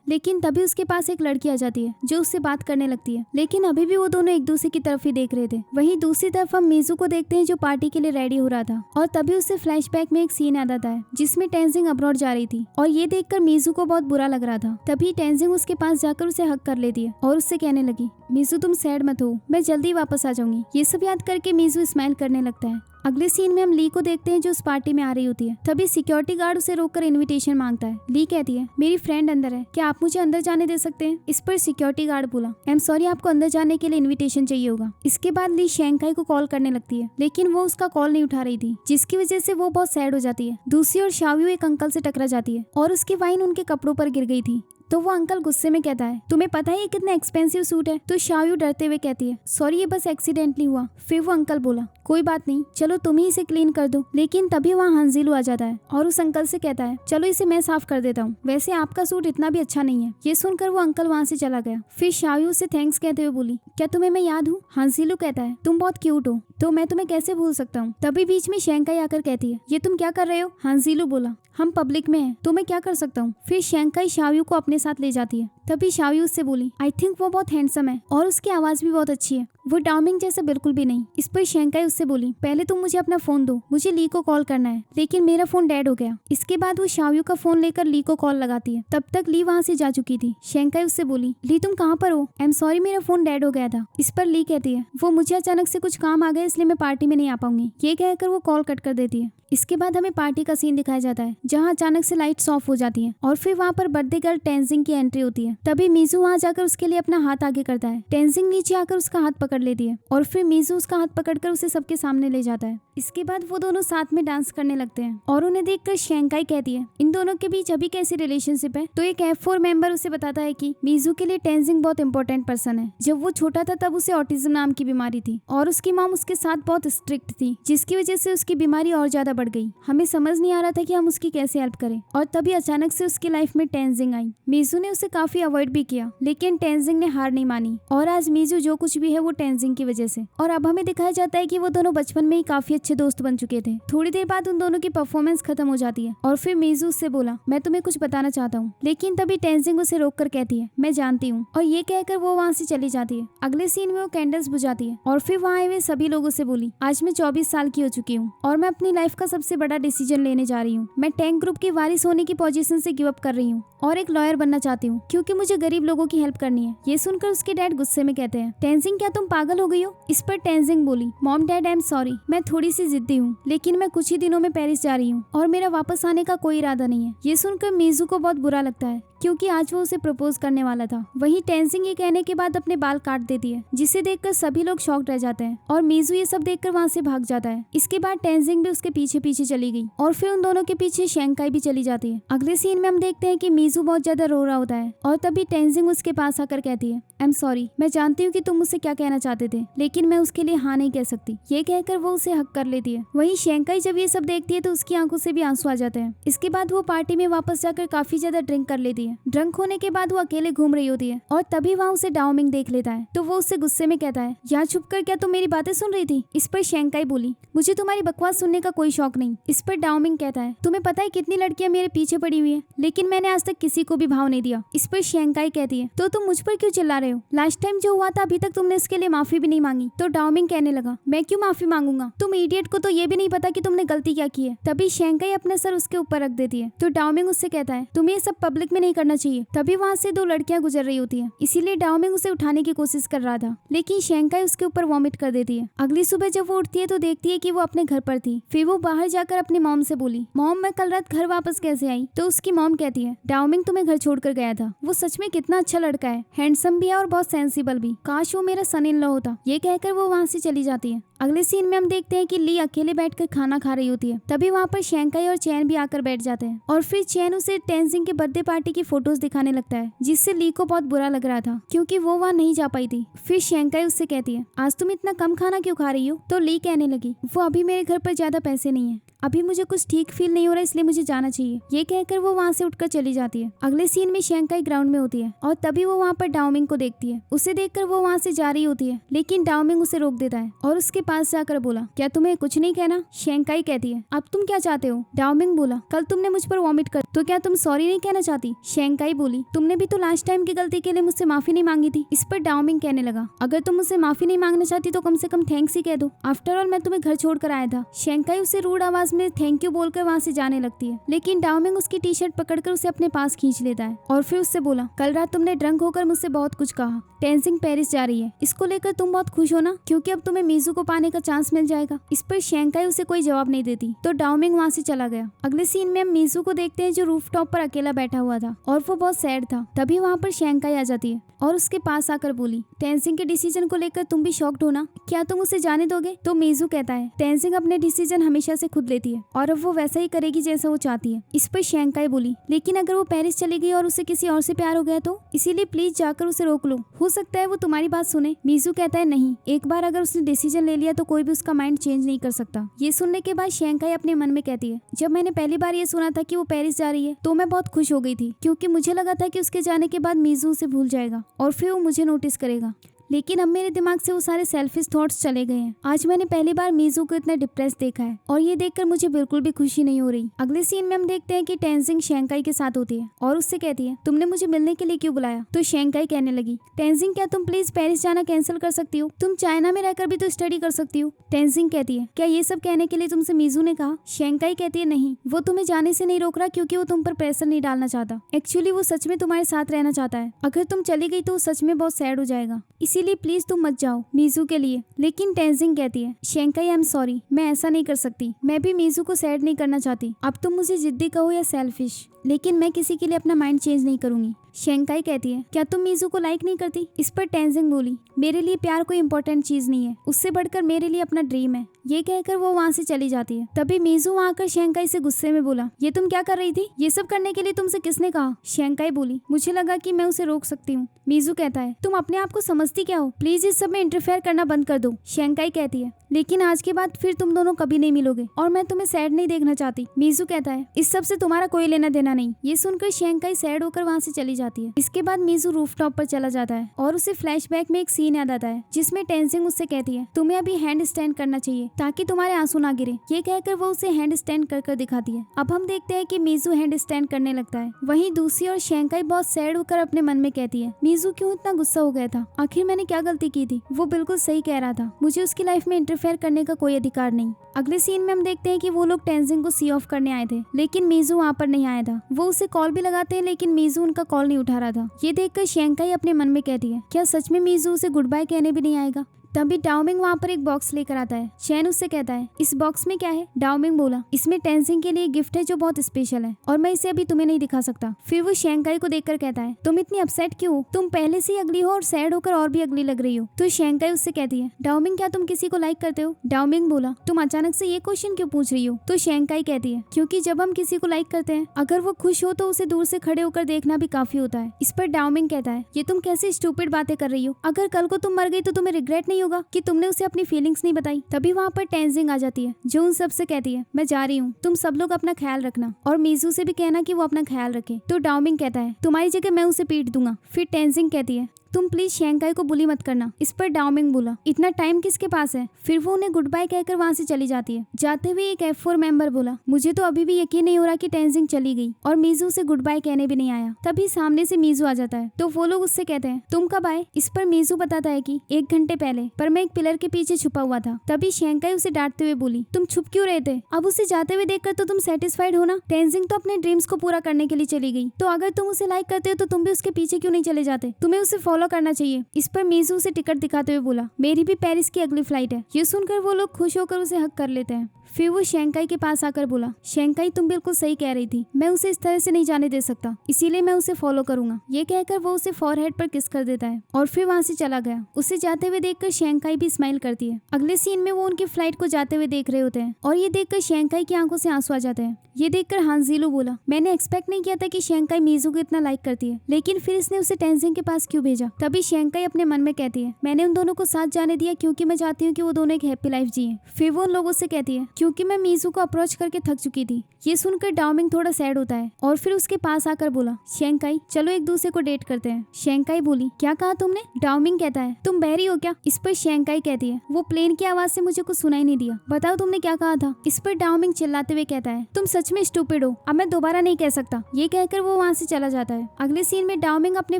लेकिन तभी उसके पास एक लड़की आ जाती है जो उससे बात करने लगती है, लेकिन अभी भी वो दोनों एक दूसरे की तरफ ही देख रहे थे। वहीं दूसरी तरफ हम मीजू को देखते हैं जो पार्टी के लिए रेडी हो रहा था और तभी उसे फ्लैशबैक में एक सीन याद आता है जिसमें टेंजिंग अब्रॉड जा रही थी और ये देखकर मीजू को बहुत बुरा लग रहा था। तभी टेंजिंग उसके पास जाकर उसे हक कर लेती है और उससे कहने लगी, मीजू तुम सैड मत हो, मैं जल्दी वापस आ जाऊंगी। ये सब याद करके मीजू स्माइल करने लगता है। अगले सीन में हम ली को देखते हैं जो उस पार्टी में आ रही होती है। तभी सिक्योरिटी गार्ड उसे रोककर इनविटेशन मांगता है। ली कहती है, मेरी फ्रेंड अंदर है, क्या आप मुझे अंदर जाने दे सकते हैं? इस पर सिक्योरिटी गार्ड बोला, आई एम सॉरी, आपको अंदर जाने के लिए इनविटेशन चाहिए होगा। इसके बाद ली शेंकाई को कॉल करने लगती है, लेकिन वो उसका कॉल नहीं उठा रही थी, जिसकी वजह से वो बहुत सैड हो जाती है। दूसरी ओर शाओयू एक अंकल से टकरा जाती है और उसकी वाइन उनके कपड़ों पर गिर गई थी। तो वो अंकल गुस्से में कहता है, तुम्हें पता है ये कितना एक्सपेंसिव सूट है? तो शाओयू डरते हुए कहती है, सॉरी ये बस एक्सीडेंटली हुआ। फिर वो अंकल बोला, कोई बात नहीं, चलो तुम ही इसे क्लीन कर दो। लेकिन तभी वहाँ हांजिलो आ जाता है और उस अंकल से कहता है, चलो इसे मैं साफ कर देता हूँ, वैसे आपका सूट इतना भी अच्छा नहीं है। ये सुनकर वो अंकल वहाँ से चला गया। फिर शाओयू से थैंक्स कहते हुए बोली, क्या तुम्हें मैं याद हूँ? हांजिलो कहता है, तुम बहुत क्यूट हो, तो मैं तुम्हें कैसे भूल सकता हूँ। तभी बीच में शेंकाई आकर कहती है, ये तुम क्या कर रहे हो? हांजिलो बोला, हम पब्लिक में हैं, तो मैं क्या कर सकता हूँ। फिर शेंकाई शाओयू को अपने साथ ले जाती है। तभी शाओयू उससे बोली, आई थिंक वो बहुत हैंडसम है और उसकी आवाज भी बहुत अच्छी है, वो डाओमिंग जैसा बिल्कुल भी नहीं। इस पर शेंकाई उससे बोली, पहले तुम मुझे अपना फोन दो, मुझे ली को कॉल करना है, लेकिन मेरा फोन डेड हो गया। इसके बाद वो शाओयू का फोन लेकर ली को कॉल लगाती है। तब तक ली वहाँ से जा चुकी थी। शेंकाई उससे बोली, ली तुम कहाँ पर हो? आई एम सॉरी, मेरा फोन डेड हो गया था। इस पर ली कहती है, वो मुझे अचानक से कुछ काम आ गया इसलिए मैं पार्टी में नहीं आ पाऊंगी। ये कहकर वो कॉल कट कर देती है। इसके बाद हमें पार्टी का सीन दिखाया जाता है जहाँ अचानक से लाइट्स ऑफ हो जाती हैं और फिर वहाँ पर बर्थडे गर्ल टेंजिंग की एंट्री होती है। तभी मीजू वहाँ जाकर उसके लिए अपना हाथ आगे करता है। टेंजिंग नीचे आकर उसका हाथ पकड़ लेती है और फिर मीजू उसका हाथ पकड़कर उसे सबके सामने ले जाता है। इसके बाद वो दोनों साथ में डांस करने लगते हैं और उन्हें देखकर शेंकाई कहती है, इन दोनों के बीच अभी कैसी रिलेशनशिप है? तो एक F4 मेंबर उसे बताता है कि मीजू के लिए टेंजिंग बहुत इंपॉर्टेंट पर्सन है। जब वो छोटा था तब उसे ऑटिज्म नाम की बीमारी थी और उसकी मॉम उसके साथ बहुत स्ट्रिक्ट थी, जिसकी वजह से उसकी बीमारी और ज्यादा बढ़ गई। हमें समझ नहीं आ रहा था कि हम उसकी कैसे हेल्प करें और तभी अचानक से उसकी लाइफ में टेंजिंग आई। मीजू ने उसे काफी अवॉइड भी किया, लेकिन टेंजिंग ने हार नहीं मानी और आज मीजू जो कुछ भी है वो टेंजिंग की वजह से। और अब हमें दिखाया जाता है कि वो दोनों बचपन में ही काफी अच्छे दोस्त बन चुके थे। थोड़ी देर बाद उन दोनों की परफॉर्मेंस खत्म हो जाती है और फिर मीजू उससे बोला, मैं तुम्हें कुछ बताना चाहता हूँ। लेकिन तभी टेंजिंग उसे रोक कर कहती है, मैं जानती हूँ, और ये कहकर वो वहाँ से चली जाती है। अगले सीन में वो कैंडल्स बुझाती है और फिर वहाँ आए हुए सभी लोगों से बोली, आज मैं 24 साल की हो चुकी हूँ और मैं अपनी लाइफ का सबसे बड़ा डिसीजन लेने जा रही हूँ। मैं टैंक ग्रुप की वारिस होने की पोजीशन से गिव अप कर रही हूँ और एक लॉयर बनना चाहती हूँ क्योंकि मुझे गरीब लोगों की हेल्प करनी है। ये सुनकर उसके डैड गुस्से में कहते हैं, टेंजिंग क्या तुम पागल हो गई हो? इस पर टेंजिंग बोली, mom dad I am sorry, मैं थोड़ी सी जिद्दी हूँ, लेकिन मैं कुछ ही दिनों में पेरिस जा रही हूँ और मेरा वापस आने का कोई इरादा नहीं है। ये सुनकर मीजू को बहुत बुरा लगता है क्योंकि आज वो उसे प्रपोज करने वाला था। वहीं टेंजिंग ये कहने के बाद अपने बाल काट देती है, जिसे देखकर सभी लोग शॉक्ड रह जाते हैं और मीजू ये सब देखकर वहाँ से भाग जाता है। इसके बाद टेंजिंग भी उसके पीछे पीछे चली गई और फिर उन दोनों के पीछे शेंकाई भी चली जाती है। अगले सीन में हम देखते हैं कि मीजू बहुत ज्यादा रो रहा होता है और तभी टेंजिंग उसके पास आकर कहती है, आई एम सॉरी, मैं जानती हूँ कि तुम मुझसे क्या कहना चाहते थे, लेकिन मैं उसके लिए हाँ नहीं कह सकती। ये कहकर वो उसे हक कर लेती है। वहीं शेंकाई जब ये सब देखती है तो उसकी आंखों से भी आंसू आ जाते हैं। इसके बाद वो पार्टी में वापस जाकर काफी ज्यादा ड्रिंक कर लेती है है। ड्रंक होने के बाद वो अकेले घूम रही होती है और तभी वहाँ उसे डाओमिंग देख लेता है तो वो उससे गुस्से में कहता है, यहाँ छुप कर क्या तुम मेरी बातें सुन रही थी? इस पर शेंकाई बोली, मुझे तुम्हारी बकवास सुनने का कोई शौक नहीं। इस पर डाओमिंग कहता है, तुम्हें पता है कितनी लड़कियां मेरे पीछे पड़ी हुई है, लेकिन मैंने आज तक किसी को भी भाव नहीं दिया। इस पर शेंकाई कहती है, तो तुम मुझ पर क्यों चिल्ला रहे हो? लास्ट टाइम जो हुआ था अभी तक तुमने इसके लिए माफी भी नहीं मांगी। तो डाओमिंग कहने लगा, मैं क्यों माफी मांगूंगा? तुम इडियट को तो ये भी नहीं पता कि तुमने गलती क्या की है। तभी शेंकाई अपना सर उसके ऊपर रख देती है तो डाओमिंग उससे कहता है, तुम्हें ये सब पब्लिक में नहीं करना चाहिए। तभी वहाँ से दो लड़कियां गुजर रही होती है, इसीलिए डाओमिंग उसे उठाने की कोशिश कर रहा था, लेकिन शेंकाई उसके ऊपर वॉमिट कर देती है। अगली सुबह जब वो उठती है तो देखती है कि वो अपने घर पर थी। फिर वो बाहर जाकर अपनी मॉम से बोली, मॉम मैं कल रात घर वापस कैसे आई? तो उसकी मॉम कहती है, डाओमिंग तुम्हें घर छोड़कर गया था। वो सच में कितना अच्छा लड़का है, हैंडसम भी है और बहुत सेंसिबल भी। काश वो मेरा सन इन लॉ होता। ये कहकर वो वहाँ से चली जाती है। अगले सीन में हम देखते हैं कि ली अकेले बैठकर खाना खा रही होती है। तभी वहाँ पर शेंकाई और चैन भी आकर बैठ जाते हैं और फिर चैन उसे टेंजिंग के बर्थडे पार्टी की फोटोज दिखाने लगता है, जिससे ली को बहुत बुरा लग रहा था क्योंकि वो वहाँ नहीं जा पाई थी। फिर शेंकाई उससे कहती है, आज तुम इतना कम खाना क्यों खा रही हो? तो ली कहने लगी, वो अभी मेरे घर पर ज्यादा पैसे नहीं है, अभी मुझे कुछ ठीक फील नहीं हो रहा, इसलिए मुझे जाना चाहिए। ये कहकर वो वहाँ से उठकर चली जाती है। अगले सीन में शेंकाई ग्राउंड में होती है और तभी वो वहाँ पर डाओमिंग को देखती है। उसे देखकर वो वहाँ से जा रही होती है, लेकिन डाओमिंग उसे रोक देता है और उसके पास जाकर बोला, क्या तुम्हें कुछ नहीं कहना? शेंकाई कहती है, अब तुम क्या चाहते हो? डाओमिंग बोला, कल तुमने मुझ पर वॉमिट कर, तो क्या तुम सॉरी नहीं कहना चाहती? शेंकाई बोली, तुमने भी तो लास्ट टाइम की गलती के लिए मुझसे माफी नहीं मांगी थी। इस पर डाओमिंग कहने लगा, अगर तुम मुझसे माफी नहीं मांगना चाहती तो कम से कम थैंक्स ही कह दो। आफ्टर ऑल मैं तुम्हें घर छोड़कर आया था। शेंकाई उसे रूड आवाज में थैंक यू बोलकर वहाँ से जाने लगती है, लेकिन डाओमिंग उसकी टी शर्ट पकड़कर उसे अपने पास खींच लेता है और फिर उससे बोला, कल रात तुमने ड्रंक होकर मुझसे बहुत कुछ कहा। टेंजिंग पेरिस जा रही है, इसको लेकर तुम बहुत खुश हो ना, क्योंकि अब तुम्हें मीजू को पाने का चांस मिल जाएगा। इस पर शेंकाई उसे कोई जवाब नहीं देती तो डाओमिंग वहाँ से चला गया। अगले सीन में हम मीजू को देखते हैं जो रूफटॉप पर अकेला बैठा हुआ था और वो बहुत सैड था। तभी वहाँ पर शेंकाई आ जाती है और उसके पास आकर बोली, टेंजिंग के डिसीजन को लेकर तुम भी शॉक्ड हो ना, क्या तुम उसे जाने दोगे? तो मीजू कहता है, टेंजिंग अपने डिसीजन हमेशा से खुद लेती है और अब वो वैसा ही करेगी जैसा वो चाहती है। इस पर शेंकाई बोली, लेकिन अगर वो पेरिस चली गई और उसे किसी और से प्यार हो गया तो? इसीलिए प्लीज जाकर उसे रोक लो, हो सकता है वो तुम्हारी बात सुने। मीजू कहता है, नहीं, एक बार अगर उसने डिसीजन ले लिया तो कोई भी उसका माइंड चेंज नहीं कर सकता। ये सुनने के बाद शेंकाई अपने मन में कहती है, जब मैंने पहली बार ये सुना था कि वो पेरिस जा रही है तो मैं बहुत खुश हो गई थी, क्योंकि मुझे लगा था कि उसके जाने के बाद मीजू उसे भूल जाएगा और फिर वो मुझे नोटिस करेगा। लेकिन अब मेरे दिमाग से वो सारे सेल्फिश थॉट्स चले गए हैं। आज मैंने पहली बार मीजू को इतना डिप्रेस देखा है और ये देखकर मुझे बिल्कुल भी खुशी नहीं हो रही। अगले सीन में हम देखते हैं कि टेंजिंग शेंकाई के साथ होती है और उससे कहती है, तुमने मुझे मिलने के लिए क्यों बुलाया? तो शेंकाई कहने लगी, टेंजिंग क्या तुम प्लीज पेरिस जाना कैंसिल कर सकती हो? तुम चाइना में रहकर भी तो स्टडी कर सकती हो। टेंजिंग कहती है, क्या ये सब कहने के लिए तुमसे मीजू ने कहा? शेंकाई कहती है, नहीं, वो तुम्हें जाने से नहीं रोक रहा क्योंकि वो तुम पर प्रेशर नहीं डालना चाहता। एक्चुअली वो सच में तुम्हारे साथ रहना चाहता है। अगर तुम चली गई तो वो सच में बहुत सैड हो जाएगा, इसीलिए प्लीज तुम मत जाओ मीजू के लिए। लेकिन टेंजिंग कहती है, शेंकाई आई एम सॉरी, मैं ऐसा नहीं कर सकती, मैं भी मीजू को सैड नहीं करना चाहती। अब तुम मुझे जिद्दी कहो या सेल्फिश, लेकिन मैं किसी के लिए अपना माइंड चेंज नहीं करूंगी। शेंकाई कहती है, क्या तुम मीजू को लाइक नहीं करती? इस पर टेंजिंग बोली, मेरे लिए प्यार कोई इंपॉर्टेंट चीज नहीं है, उससे बढ़कर मेरे लिए अपना ड्रीम है। ये कहकर वो वहाँ से चली जाती है। तभी मीजू वहाँ आकर शेंकाई से गुस्से में बोला, ये तुम क्या कर रही थी? ये सब करने के लिए तुमसे किसने कहा? शेंकाई बोली, मुझे लगा कि मैं उसे रोक सकती हूँ। मीजू कहता है, तुम अपने आप को समझती क्या हो? प्लीज इस सब में इंटरफेयर करना बंद कर दो। शेंकाई कहती है, लेकिन आज के बाद फिर तुम दोनों कभी नहीं मिलोगे और मैं तुम्हें सैड नहीं देखना चाहती। मीजू कहता है, इस सब से तुम्हारा कोई लेना देना नहीं। ये सुनकर शेंकाई सैड होकर वहाँ से चली जाती है। इसके बाद मीजू रूफटॉप पर चला जाता है और उसे फ्लैशबैक में एक सीन याद आता है जिसमें टेंजिंग उससे कहती है, तुम्हें अभी हैंड स्टैंड करना चाहिए ताकि तुम्हारे आंसू ना गिरे। ये कहकर वो उसे हैंड स्टैंड कर दिखाती है। अब हम देखते हैं कि मीजू हैंड स्टैंड करने लगता है। वहीं दूसरी ओर शेंकाई बहुत सैड होकर अपने मन में कहती है, मीजू क्यों इतना गुस्सा हो गया था? आखिर मैंने क्या गलती की थी? वो बिल्कुल सही कह रहा था, मुझे उसकी लाइफ में इंटरफेयर करने का कोई अधिकार नहीं। अगले सीन में हम देखते हैं कि वो लोग टेंजिंग को सी ऑफ करने आए थे, लेकिन मीजू वहाँ पर नहीं आया था। वो उसे कॉल भी लगाते हैं लेकिन मीजू उनका कॉल नहीं उठा रहा था। ये देखकर शेंकाई अपने मन में कहती है, क्या सच में मीजू उसे गुड बाय कहने भी नहीं आएगा? तभी डाओमिंग वहाँ पर एक बॉक्स लेकर आता है। चैन उससे कहता है, इस बॉक्स में क्या है? डाओमिंग बोला, इसमें टेंजिंग के लिए गिफ्ट है जो बहुत स्पेशल है और मैं इसे अभी तुम्हें नहीं दिखा सकता। फिर वो शेंकाई को देखकर कहता है, तुम इतनी अपसेट क्यों हो? तुम पहले से ही अगली हो और सैड होकर और भी अगली लग रही हो। तो शेंकाई उससे कहती है, डाओमिंग क्या तुम किसी को लाइक करते हो? डाओमिंग बोला, तुम अचानक से ये क्वेश्चन क्यों पूछ रही हो? तो शेंकाई कहती है, क्योंकि जब हम किसी को लाइक करते हैं अगर वो खुश हो तो उसे दूर से खड़े होकर देखना भी काफी होता है। इस पर डाओमिंग कहता है, ये तुम कैसे स्टूपिड बातें कर रही हो? अगर कल को तुम मर गई तो तुम्हें रिग्रेट नहीं नहीं होगा कि तुमने उसे अपनी फीलिंग्स नहीं बताई। तभी वहाँ पर टेंजिंग आ जाती है जो उन सबसे कहती है मैं जा रही हूँ, तुम सब लोग अपना ख्याल रखना और मीजू से भी कहना कि वो अपना ख्याल रखे। तो डाओमिंग कहता है तुम्हारी जगह मैं उसे पीट दूंगा। फिर टेंजिंग कहती है तुम प्लीज शेंकाई को बुली मत करना। इस पर डाओमिंग बोला इतना टाइम किसके पास है। फिर वो उन्हें गुड बाय कहकर वहाँ से चली जाती है। जाते हुए एक F4 मेंबर बोला मुझे तो अभी भी यकीन नहीं हो रहा कि टेंजिंग चली गई और मीजू से गुड बाय कहने भी नहीं आया। तभी सामने से मीजू आ जाता है तो वो लोग उससे कहते हैं तुम कब आए। इस पर मीजू बताता है कि 1 घंटे पहले, पर मैं एक पिलर के पीछे छुपा हुआ था। तभी शेंकाई उसे डांटते हुए बोली तुम छुप क्यों रहे थे। अब उसे जाते हुए देखकर तो तुम सेटिस्फाइड हो ना। टेंजिंग तो अपने ड्रीम्स को पूरा करने के लिए चली गई, तो अगर तुम उसे लाइक करते हो तो तुम भी उसके पीछे क्यों नहीं चले जाते। तुम्हें उसे फॉलो करना चाहिए। इस पर मीजू उसे टिकट दिखाते हुए बोला मेरी भी पेरिस की अगली फ्लाइट है। ये सुनकर वो लोग खुश होकर उसे हक कर लेते हैं। फिर वो शेंकाई के पास आकर बोला शेंकाई तुम बिल्कुल सही कह रही थी, मैं उसे इस तरह से नहीं जाने दे सकता, इसीलिए मैं उसे फॉलो करूंगा। ये कहकर वो उसे फॉरहेड पर किस कर देता है और फिर वहाँ से चला गया। उसे जाते हुए देखकर शेंकाई भी स्माइल करती है। अगले सीन में वो उनकी फ्लाइट को जाते हुए देख रहे होते हैं और ये देखकर शेंकाई की आंखों से आंसू आ जाते हैं। ये देखकर हानजीलो बोला मैंने एक्सपेक्ट नहीं किया था कि शेंकाई मीजू को इतना लाइक करती है, लेकिन फिर इसने उसे टेंजिंग के पास क्यों भेजा। तभी शेंकाई अपने मन में कहती है मैंने उन दोनों को साथ जाने दिया क्योंकि मैं चाहती हूँ कि वो दोनों एक हैप्पी लाइफ जिए। फिर वो उन लोगों से कहती है क्योंकि मैं मीजू को अप्रोच करके थक चुकी थी। ये सुनकर डाओमिंग थोड़ा सैड होता है और फिर उसके पास आकर बोला शेंकाई चलो एक दूसरे को डेट करते हैं। शेंकाई बोली क्या कहा तुमने। डाओमिंग कहता है तुम बहरी हो क्या। इस पर शेंकाई कहती है वो प्लेन की आवाज से मुझे कुछ सुनाई नहीं दिया, बताओ तुमने क्या कहा था। इस पर डाओमिंग चिल्लाते हुए कहता है तुम सच में स्टूपिड हो, अब मैं दोबारा नहीं कह सकता। ये कहकर वो वहाँ से चला जाता है। अगले सीन में डाओमिंग अपने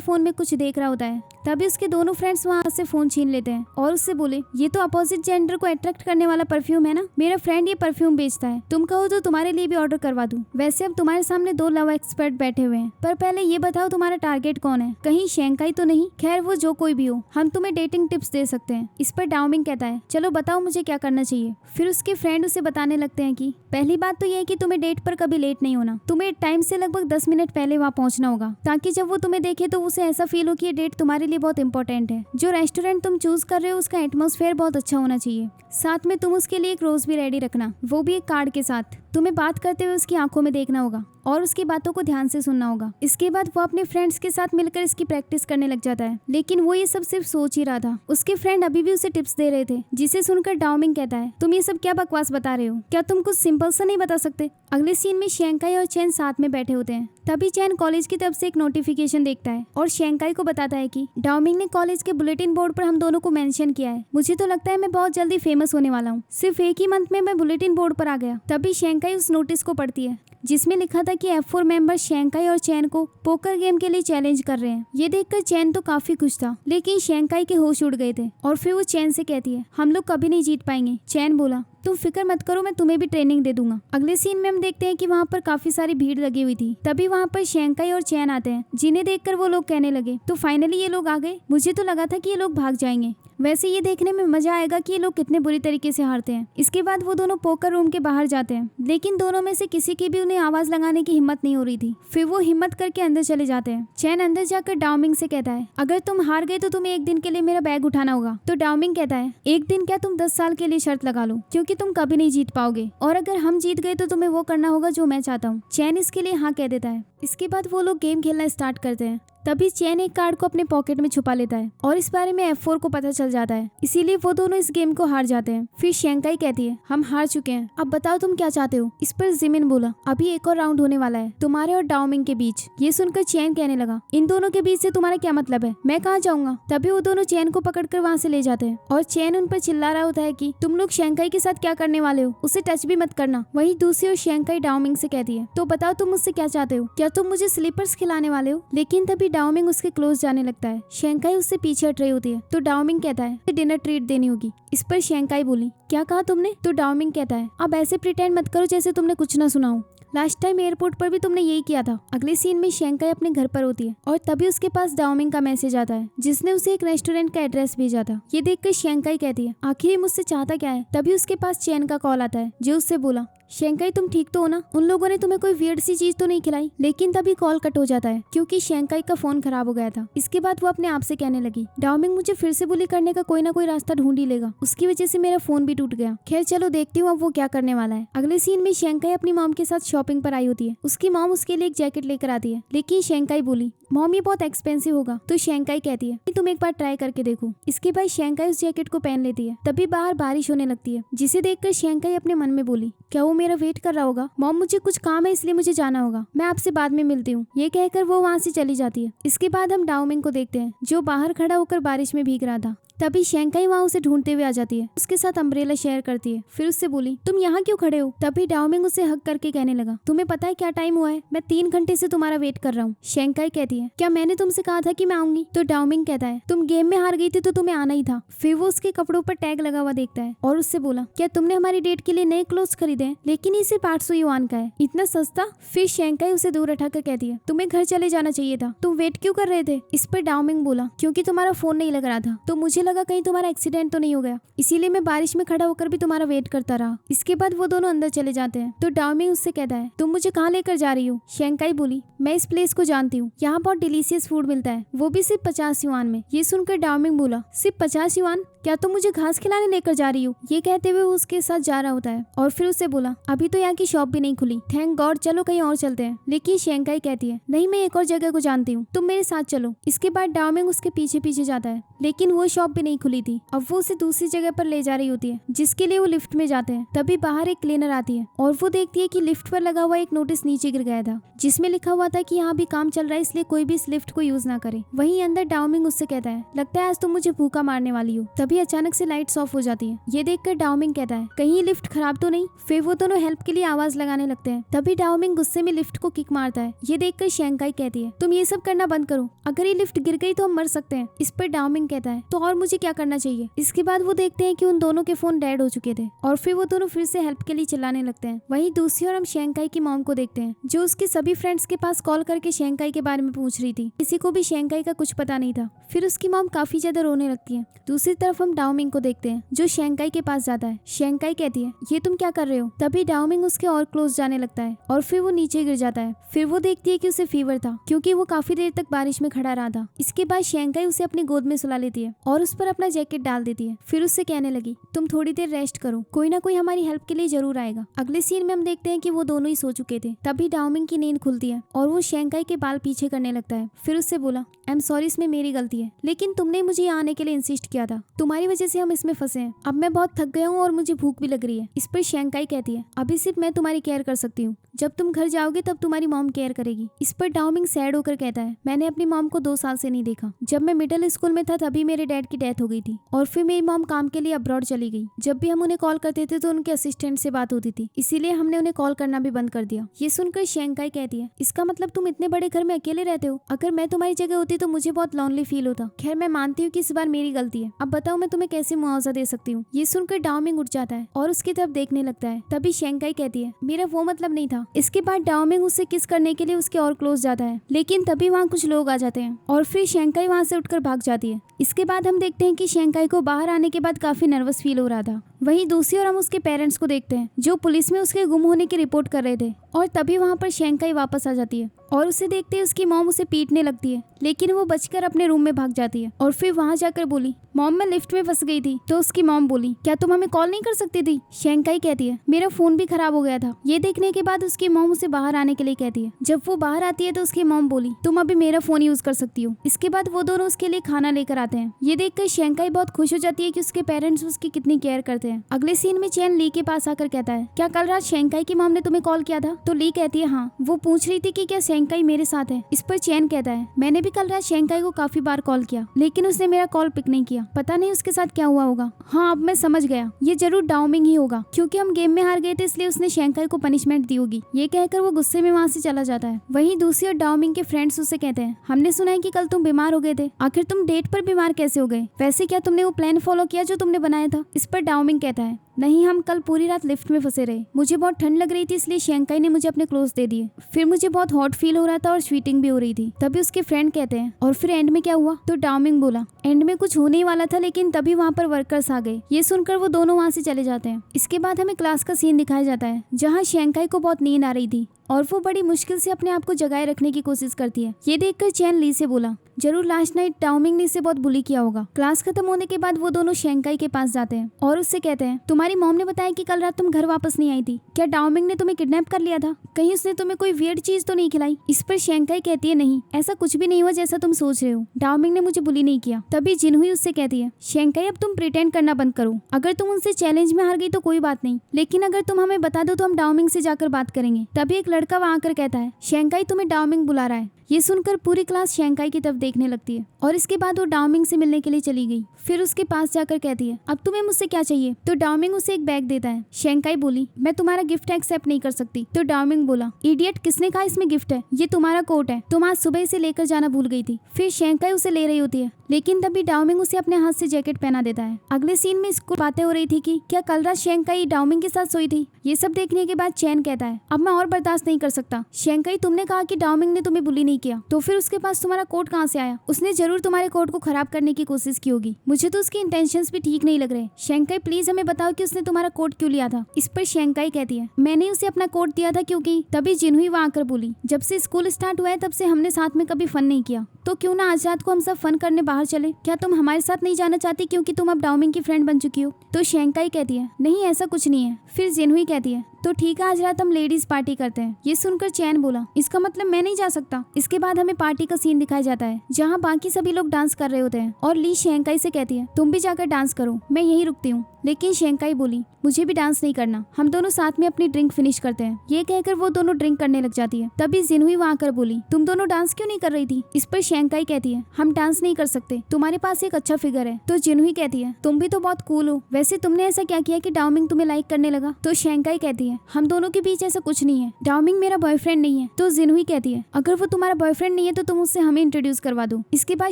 फोन में कुछ देख रहा होता है। तभी उसके दोनों फ्रेंड्स वहाँ से फोन छीन लेते हैं और उससे बोले ये तो अपोजिट जेंडर को अट्रैक्ट करने वाला परफ्यूम है ना, मेरा फ्रेंड ये परफ्यूम बेचता है, तुम कहो तो तुम्हारे लिए भी ऑर्डर करवा दूं। वैसे अब तुम्हारे सामने 2 लव एक्सपर्ट बैठे हुए हैं, पर पहले ये बताओ तुम्हारा टारगेट कौन है, कहीं शेंकाई तो नहीं। खैर वो जो कोई भी हो, हम तुम्हें डेटिंग टिप्स दे सकते हैं। इस पर डाओमिंग कहता है चलो बताओ मुझे क्या करना चाहिए। फिर उसके फ्रेंड उसे बताने लगते हैं कि पहली बात तो ये है कि तुम्हें डेट पर कभी लेट नहीं होना, तुम्हें टाइम से लगभग 10 मिनट पहले वहाँ पहुँचना होगा, ताकि जब वो तुम्हें देखे तो उसे ऐसा फील हो कि ये डेट तुम्हारे लिए बहुत इंपॉर्टेंट है। जो रेस्टोरेंट तुम चूज कर रहे हो उसका एटमॉस्फेयर बहुत अच्छा होना चाहिए। साथ में तुम उसके लिए एक रोज भी रेडी रखना, वो भी एक कार्ड के साथ। तुम्हें बात करते हुए उसकी आंखों में देखना होगा और उसकी बातों को ध्यान से सुनना होगा। इसके बाद वो अपने फ्रेंड्स के साथ मिलकर इसकी प्रैक्टिस करने लग जाता है, लेकिन वो ये सब सिर्फ सोच ही रहा था। उसके फ्रेंड अभी भी उसे टिप्स दे रहे थे, जिसे सुनकर डाओमिंग कहता है तुम ये सब क्या बकवास बता रहे हो, क्या तुम कुछ सिंपल सा नहीं बता सकते। अगले सीन में शेंकाई और चैन साथ में बैठे होते हैं। तभी चैन कॉलेज की तरफ से एक नोटिफिकेशन देखता है और शेंकाई को बताता है कि डाओमिंग ने कॉलेज के बुलेटिन बोर्ड पर हम दोनों को मेंशन किया है। मुझे तो लगता है मैं बहुत जल्दी फेमस होने वाला हूँ, सिर्फ एक ही मंथ में मैं बुलेटिन बोर्ड पर आ गया। तभी शेंकाई उस नोटिस को पढ़ती है जिसमें लिखा था कि F4 मेंबर शेंकाई और चैन को पोकर गेम के लिए चैलेंज कर रहे हैं। ये देखकर चैन तो काफी खुश था, लेकिन शेंकाई के होश उड़ गए थे और फिर वो चैन से कहती है हम लोग कभी नहीं जीत पाएंगे। चैन बोला तुम फिक्र मत करो, मैं तुम्हें भी ट्रेनिंग दे दूंगा। अगले सीन में हम देखते हैं कि वहाँ पर काफी सारी भीड़ लगी हुई थी। तभी वहाँ पर शेंकाई और चैन आते हैं, जिन्हें देखकर वो लोग कहने लगे तो फाइनली ये लोग आ गए। मुझे तो लगा था कि ये लोग भाग जाएंगे। वैसे ये देखने में मजा आएगा कि ये लोग कितने बुरी तरीके से हारते हैं। इसके बाद वो दोनों पोकर रूम के बाहर जाते हैं, लेकिन दोनों में से किसी की भी उन्हें आवाज लगाने की हिम्मत नहीं हो रही थी। फिर वो हिम्मत करके अंदर चले जाते हैं। चैन अंदर जाकर डाओमिंग से कहता है अगर तुम हार गए तो तुम्हें 1 दिन के लिए मेरा बैग उठाना होगा। तो डाओमिंग कहता है 1 दिन क्या, तुम 10 साल के लिए शर्त लगा लो, क्योंकि तुम कभी नहीं जीत पाओगे, और अगर हम जीत गए तो तुम्हें वो करना होगा जो मैं चाहता हूँ। चैन इसके लिए हाँ कह देता है। इसके बाद वो लोग गेम खेलना स्टार्ट करते हैं। तभी चैन एक कार्ड को अपने पॉकेट में छुपा लेता है और इस बारे में F4 को पता चल जाता है, इसीलिए वो दोनों इस गेम को हार जाते हैं। फिर शेंकाई कहती है हम हार चुके हैं, अब बताओ तुम क्या चाहते हो। इस पर जिमिन बोला अभी एक और राउंड होने वाला है तुम्हारे और डाओमिंग के बीच। ये सुनकर चैन कहने लगा इन दोनों के बीच से तुम्हारा क्या मतलब है, मैं कहाँ जाऊंगा। तभी वो दोनों चैन को पकड़कर वहाँ से ले जाते हैं और चैन उन पर चिल्ला रहा होता है कि तुम लोग शेंकाई के साथ क्या करने वाले हो, उसे टच भी मत करना। वहीं दूसरी ओर शेंकाई डाओमिंग से कहती है तो बताओ तुम मुझसे क्या चाहते हो, क्या तुम मुझे स्लीपर्स खिलाने वाले हो। लेकिन तभी डाओमिंग उसके क्लोज जाने लगता है। शेंकाई उससे पीछे हट रही होती है तो डाओमिंग कहता है डिनर ट्रीट देनी होगी। इस पर शेंकाई बोली क्या कहा तुमने। तो डाओमिंग कहता है अब ऐसे प्रिटेंड मत करो जैसे तुमने कुछ ना सुना हो, लास्ट टाइम एयरपोर्ट पर भी तुमने यही किया था। अगले सीन में शेंकाई अपने घर पर होती है और तभी उसके पास डाओमिंग का मैसेज आता है जिसने उसे एक रेस्टोरेंट का एड्रेस भेजा था। ये देखकर शेंकाई कहती है आखिर ये मुझसे चाहता क्या है। तभी उसके पास चैन का कॉल आता है जो उससे बोला शेंकाई तुम ठीक तो हो ना? उन लोगों ने तुम्हें कोई वियर्ड सी चीज तो नहीं खिलाई? लेकिन तभी कॉल कट हो जाता है क्योंकि शेंकाई का फोन खराब हो गया था। इसके बाद वो अपने आप से कहने लगी, डाओमिंग मुझे फिर से बुली करने का कोई ना कोई रास्ता ढूंढ ही लेगा, उसकी वजह से मेरा फोन भी टूट गया। खैर चलो देखती हूँ अब वो क्या करने वाला है। अगले सीन में शेंकाई अपनी मॉम के साथ शॉपिंग पर आई होती है। उसकी मॉम उसके लिए एक जैकेट लेकर आती है, लेकिन शेंकाई बोली, मॉम ये बहुत एक्सपेंसिव होगा। तो शेंकाई कहती है तुम एक बार ट्राई करके देखो। इसके बाद शेंकाई उस जैकेट को पहन लेती है। तभी बाहर बारिश होने लगती है, जिसे देखकर शेंकाई अपने मन में बोली, क्या वो मेरा वेट कर रहा होगा? मॉम मुझे कुछ काम है इसलिए मुझे जाना होगा, मैं आपसे बाद में मिलती हूँ। ये कहकर वो वहाँ से चली जाती है। इसके बाद हम डाओमिंग को देखते हैं जो बाहर खड़ा होकर बारिश में भीग रहा था। तभी शेंकाई वहाँ उसे ढूंढते हुए आ जाती है, उसके साथ अम्ब्रेला शेयर करती है। फिर उससे बोली, तुम यहाँ क्यों खड़े हो? तभी डाओमिंग उसे हक करके कहने लगा, तुम्हें पता है क्या टाइम हुआ है? मैं 3 घंटे से तुम्हारा वेट कर रहा हूँ। शेंकाई कहती है, क्या मैंने तुमसे कहा था कि मैं आऊंगी? तो डाओमिंग कहता है, तुम गेम में हार गई थी तो तुम्हें आना ही था। फिर वो उसके कपड़ों पर टैग लगा हुआ देखता है और उससे बोला, क्या तुमने हमारी डेट के लिए नए क्लोथ्स खरीदे हैं? लेकिन ये सिर्फ 800 युआन का है, इतना सस्ता? फिर शेंकाई उसे दूर हटाकर कहती है, तुम्हें घर चले जाना चाहिए था, तुम वेट क्यों कर रहे थे? इस पर डाओमिंग बोला, क्योंकि तुम्हारा फोन नहीं लग रहा था तो मुझे लगा कहीं तुम्हारा एक्सीडेंट तो नहीं हो गया, इसीलिए मैं बारिश में खड़ा होकर भी तुम्हारा वेट करता रहा। इसके बाद वो दोनों अंदर चले जाते हैं। तो डाओमिंग उससे कहता है, तुम मुझे कहाँ लेकर जा रही हो? शेंकाई बोली, मैं इस प्लेस को जानती हूँ, यहाँ बहुत डिलीशियस फूड मिलता है, वो भी सिर्फ 50 युआन में। ये सुनकर डाओमिंग बोला, सिर्फ 50 युआन? क्या तुम मुझे घास खिलाने लेकर जा रही हो? ये कहते हुए वो उसके साथ जा रहा होता है और फिर उसे बोला, अभी तो यहाँ की शॉप भी नहीं खुली, थैंक गॉड, चलो कहीं और चलते हैं। लेकिन शेंकाई कहती है, नहीं मैं एक और जगह को जानती हूँ, तुम मेरे साथ चलो। इसके बाद डाओमिंग उसके पीछे पीछे जाता है, लेकिन वो शॉप भी नहीं खुली थी। अब वो उसे दूसरी जगह पर ले जा रही होती है, जिसके लिए वो लिफ्ट में जाते हैं। तभी बाहर एक क्लीनर आती है और वो देखती है कि लिफ्ट पर लगा हुआ एक नोटिस नीचे गिर गया था, जिसमें लिखा हुआ था कि यहाँ भी काम चल रहा है, इसलिए कोई भी इस लिफ्ट को यूज ना करे। वहीं अंदर डाओमिंग उससे कहता है, लगता है आज तुम मुझे भूखा मारने वाली हो। तभी अचानक से लाइट्स ऑफ हो जाती है। ये देखकर डाओमिंग कहता है, कहीं ये लिफ्ट खराब तो नहीं? फिर वो दोनों हेल्प के लिए आवाज लगाने लगते हैं। तभी डाओमिंग गुस्से में लिफ्ट को किक मारता है। ये देखकर शेंकाई कहती है, तुम ये सब करना बंद करो, अगर ये लिफ्ट गिर गई तो हम मर सकते हैं। इस पर डाओमिंग कहता है, तो और मुझे क्या करना चाहिए? इसके बाद वो देखते हैं कि उन दोनों के फोन डेड हो चुके थे और फिर वो दोनों फिर से हेल्प के लिए चिल्लाने लगते हैं। वहीं दूसरी ओर हम शेंकाई की मॉम को देखते हैं, जो उसके सभी फ्रेंड्स के पास कॉल करके शेंकाई के बारे में पूछ रही थी। किसी को भी शेंकाई का कुछ पता नहीं था। फिर उसकी मॉम काफी ज्यादा रोने लगती है। दूसरी तरफ हम डाओमिंग को देखते हैं, जो शेंकाई के पास जाता है। शेंकाई कहती है, ये तुम क्या कर रहे हो? तभी डाओमिंग उसके और क्लोज जाने लगता है और फिर वो नीचे गिर जाता है। फिर वो देखती है कि उसे फीवर था, क्योंकि वो काफी देर तक बारिश में खड़ा रहा था। इसके बाद शेंकाई उसे अपनी गोद में सुला लेती है और उस पर अपना जैकेट डाल देती है। फिर उससे कहने लगी, तुम थोड़ी देर रेस्ट करो, कोई ना कोई हमारी हेल्प के लिए जरूर आएगा। अगले सीन में हम देखते हैं कि वो दोनों ही सो चुके थे। तभी डाओमिंग की नींद खुलती है और वो शेंकाई के बाल पीछे करने लगता है। फिर उससे बोला, आई एम सॉरी, इसमें मेरी गलती है, लेकिन तुमने मुझे यहाँ आने के लिए इंसिस्ट किया था, तुम्हारी वजह से हम इसमें फंसे हैं। अब मैं बहुत थक गया हूँ और मुझे भूख भी लग रही है। इस पर शेंकाई कहती है, अभी सिर्फ मैं तुम्हारी केयर कर सकती हूँ, जब तुम घर जाओगे तब तुम्हारी मॉम केयर करेगी। इस पर डाओमिंग सैड होकर कहता है, मैंने अपनी मॉम को 2 साल से नहीं देखा। जब मैं मिडिल स्कूल में था तभी मेरे डैड की डेथ हो गई थी और फिर मेरी मॉम काम के लिए अब्रॉड चली गई। जब भी हम उन्हें कॉल करते थे तो उनके असिस्टेंट से बात होती थी, इसीलिए हमने उन्हें कॉल करना भी बंद कर दिया। ये सुनकर शेंकाई कहती है, इसका मतलब तुम इतने बड़े घर में अकेले रहते हो? अगर मैं तुम्हारी जगह होती तो मुझे बहुत लॉनली फील होता। खैर मैं मानती हूँ कि इस बार मेरी गलती है, अब बताओ मैं तुम्हें कैसे मुआवजा दे सकती हूँ? ये सुनकर डाओमिंग उठ जाता है और उसकी तरफ देखने लगता है। तभी शेंकाई कहती है, मेरा वो मतलब नहीं था। इसके बाद डाओमिंग उससे किस करने के लिए उसके और क्लोज जाता है, लेकिन तभी वहाँ कुछ लोग आ जाते हैं और फिर शेंकाई वहाँ से उठकर भाग जाती है। इसके बाद हम देखते हैं कि शेंकाई को बाहर आने के बाद काफी नर्वस फील हो रहा था। वहीं दूसरी ओर हम उसके पेरेंट्स को देखते हैं, जो पुलिस में उसके गुम होने की रिपोर्ट कर रहे थे। और तभी वहाँ पर शेंकाई वापस आ जाती है और उसे देखते ही उसकी मॉम उसे पीटने लगती है, लेकिन वो बचकर अपने रूम में भाग जाती है और फिर वहाँ जाकर बोली, मॉम मैं लिफ्ट में फंस गई थी। तो उसकी मॉम बोली, क्या तुम हमें कॉल नहीं कर सकती थी? शेंकाई कहती है, मेरा फोन भी खराब हो गया था। ये देखने के बाद उसकी मॉम उसे बाहर आने के लिए कहती है। जब वो बाहर आती है तो उसकी मॉम बोली, तुम अभी मेरा फोन यूज कर सकती हो। इसके बाद वो दोनों उसके लिए खाना लेकर आते हैं। ये देखकर शेंकाई बहुत खुश हो जाती है कि उसके पेरेंट्स उसकी कितनी केयर करते हैं। अगले सीन में चैन ली के पास आकर कहता है, क्या कल रात शेंकाई की मॉम ने तुम्हें कॉल किया था? तो ली कहती है, हाँ। वो पूछ रही थी कि क्या शेंकाई मेरे साथ है। इस पर चैन कहता है, मैंने भी कल रात शेंकाई को काफी बार कॉल किया, लेकिन उसने मेरा कॉल पिक नहीं किया, पता नहीं उसके साथ क्या हुआ होगा। हाँ अब मैं समझ गया, ये जरूर डाओमिंग ही होगा, क्योंकि हम गेम में हार गए थे इसलिए उसने शेंकाई को पनिशमेंट दी होगी। ये कहकर वो गुस्से में वहाँ से चला जाता है। वहीं दूसरी ओर डाओमिंग के फ्रेंड्स उससे कहते हैं, हमने सुना है कि कल तुम बीमार हो गए थे, आखिर तुम डेट पर बीमार कैसे हो गए? वैसे क्या तुमने वो प्लान फॉलो किया जो तुमने बनाया था? इस पर डाओमिंग डाओमिंग कहता है, नहीं, हम कल पूरी रात लिफ्ट में फंसे रहे। मुझे बहुत ठंड लग रही थी, इसलिए शेंकाई ने मुझे अपने क्लोथ्स दे दिए। फिर मुझे बहुत हॉट फील हो रहा था और स्वीटिंग भी हो रही थी। तभी उसके फ्रेंड कहते हैं, और फिर एंड में क्या हुआ? तो डाओमिंग बोला, एंड में कुछ होने ही वाला था, लेकिन तभी वहाँ पर वर्कर्स आ गए। ये सुनकर वो दोनों वहाँ से चले जाते हैं। इसके बाद हमें क्लास का सीन दिखाया जाता है, जहाँ शेंकाई को बहुत नींद आ रही थी और वो बड़ी मुश्किल से अपने आप को जगाए रखने की कोशिश करती है। ये देखकर चैन ली से बोला, जरूर लास्ट नाइट डाओमिंग ने इसे बहुत बुली किया होगा। क्लास खत्म होने के बाद वो दोनों शेंकाई के पास जाते हैं और उससे कहते हैं, तुम्हारी मॉम ने बताया कि कल रात तुम घर वापस नहीं आई थी। क्या डाओमिंग ने तुम्हें किडनैप कर लिया था? कहीं उसने तुम्हें कोई वियर्ड चीज तो नहीं खिलाई? इस पर शेंकाई कहती है, नहीं, ऐसा कुछ भी नहीं हुआ जैसा तुम सोच रहे हो। डाओमिंग ने मुझे बुली नहीं किया। तभी जिनहुई उससे कहती है, शेंकाई अब तुम प्रिटेंड करना बंद करो। अगर तुम उनसे चैलेंज में हार गई तो कोई बात नहीं, लेकिन अगर तुम हमें बता दो तो हम डाओमिंग से जाकर बात करेंगे। तभी एक लड़का वहाँ आकर कहता है, शेंकाई तुम्हें डाओमिंग बुला रहा है। ये सुनकर पूरी क्लास शेंकाई की तरफ देखने लगती है और इसके बाद वो डाओमिंग से मिलने के लिए चली गई। फिर उसके पास जाकर कहती है, अब तुम्हें मुझसे क्या चाहिए? तो डाओमिंग उसे एक बैग देता है। शेंकाई बोली, मैं तुम्हारा गिफ्ट एक्सेप्ट नहीं कर सकती। तो डाओमिंग बोला, इडियट, किसने कहा इसमें गिफ्ट है? ये तुम्हारा कोट है, तुम आज सुबह इसे लेकर जाना भूल गई थी। फिर शेंकाई उसे ले रही होती है, लेकिन तभी डाओमिंग उसे अपने हाथ से जैकेट पहना देता है। अगले सीन में स्कूल बातें हो रही थी कि क्या कल रात शेंकाई डाओमिंग के साथ सोई थी। ये सब देखने के बाद चैन कहता है, अब मैं और बर्दाश्त नहीं कर सकता। शेंकाई, तुमने कहा कि डाओमिंग ने तुम्हें बुली नहीं किया, तो फिर उसके पास तुम्हारा कोट कहाँ से आया? उसने जरूर तुम्हारे कोट को खराब करने की कोशिश की होगी। मुझे तो उसके इंटेंशंस भी ठीक नहीं लग रहे। शेंकाई, प्लीज हमें बताओ कि उसने तुम्हारा कोट क्यों लिया था? इस पर शेंकाई कहती है, मैंने उसे अपना कोट दिया था क्योंकि। तभी जिनहुई वहाँ आकर बोली, जब से स्कूल स्टार्ट हुआ है तब से हमने साथ में कभी फन नहीं किया, तो क्यों ना आज रात को हम सब फन करने बाहर चले? क्या तुम हमारे साथ नहीं जाना चाहती क्योंकि तुम अब डाओमिंग की फ्रेंड बन चुकी हो? तो शेंकाई कहती है, नहीं, ऐसा कुछ नहीं है। फिर जिनहुई कहती है, तो ठीक है, आज रात हम लेडीज पार्टी करते हैं। ये सुनकर चैन बोला, इसका मतलब मैं नहीं जा सकता। इसके बाद हमें पार्टी का सीन दिखाया जाता है, जहाँ बाकी सभी लोग डांस कर रहे होते हैं और ली शेंकाई से कहती है, तुम भी जाकर डांस करो, मैं यहीं रुकती हूँ। लेकिन शेंकाई बोली, मुझे भी डांस नहीं करना, हम दोनों साथ में अपनी ड्रिंक फिनिश करते हैं। ये कहकर वो दोनों ड्रिंक करने लग जाती है। तभी जिनहुई वहाँ आकर बोली, तुम दोनों डांस क्यों नहीं कर रही थी? इस पर शेंकाई कहती है, हम डांस नहीं कर सकते, तुम्हारे पास एक अच्छा फिगर है। तो जिनहुई कहती है, तुम भी तो बहुत कूल हो, वैसे तुमने ऐसा क्या किया कि डाओमिंग तुम्हें लाइक करने लगा? तो शेंकाई कहती है, हम दोनों के बीच ऐसा कुछ नहीं है, डाओमिंग मेरा बॉयफ्रेंड नहीं है। तो जिनहुई कहती है, अगर वो तुम्हारा बॉयफ्रेंड नहीं है तो तुम उससे हमें इंट्रोड्यूस करवा दो। इसके बाद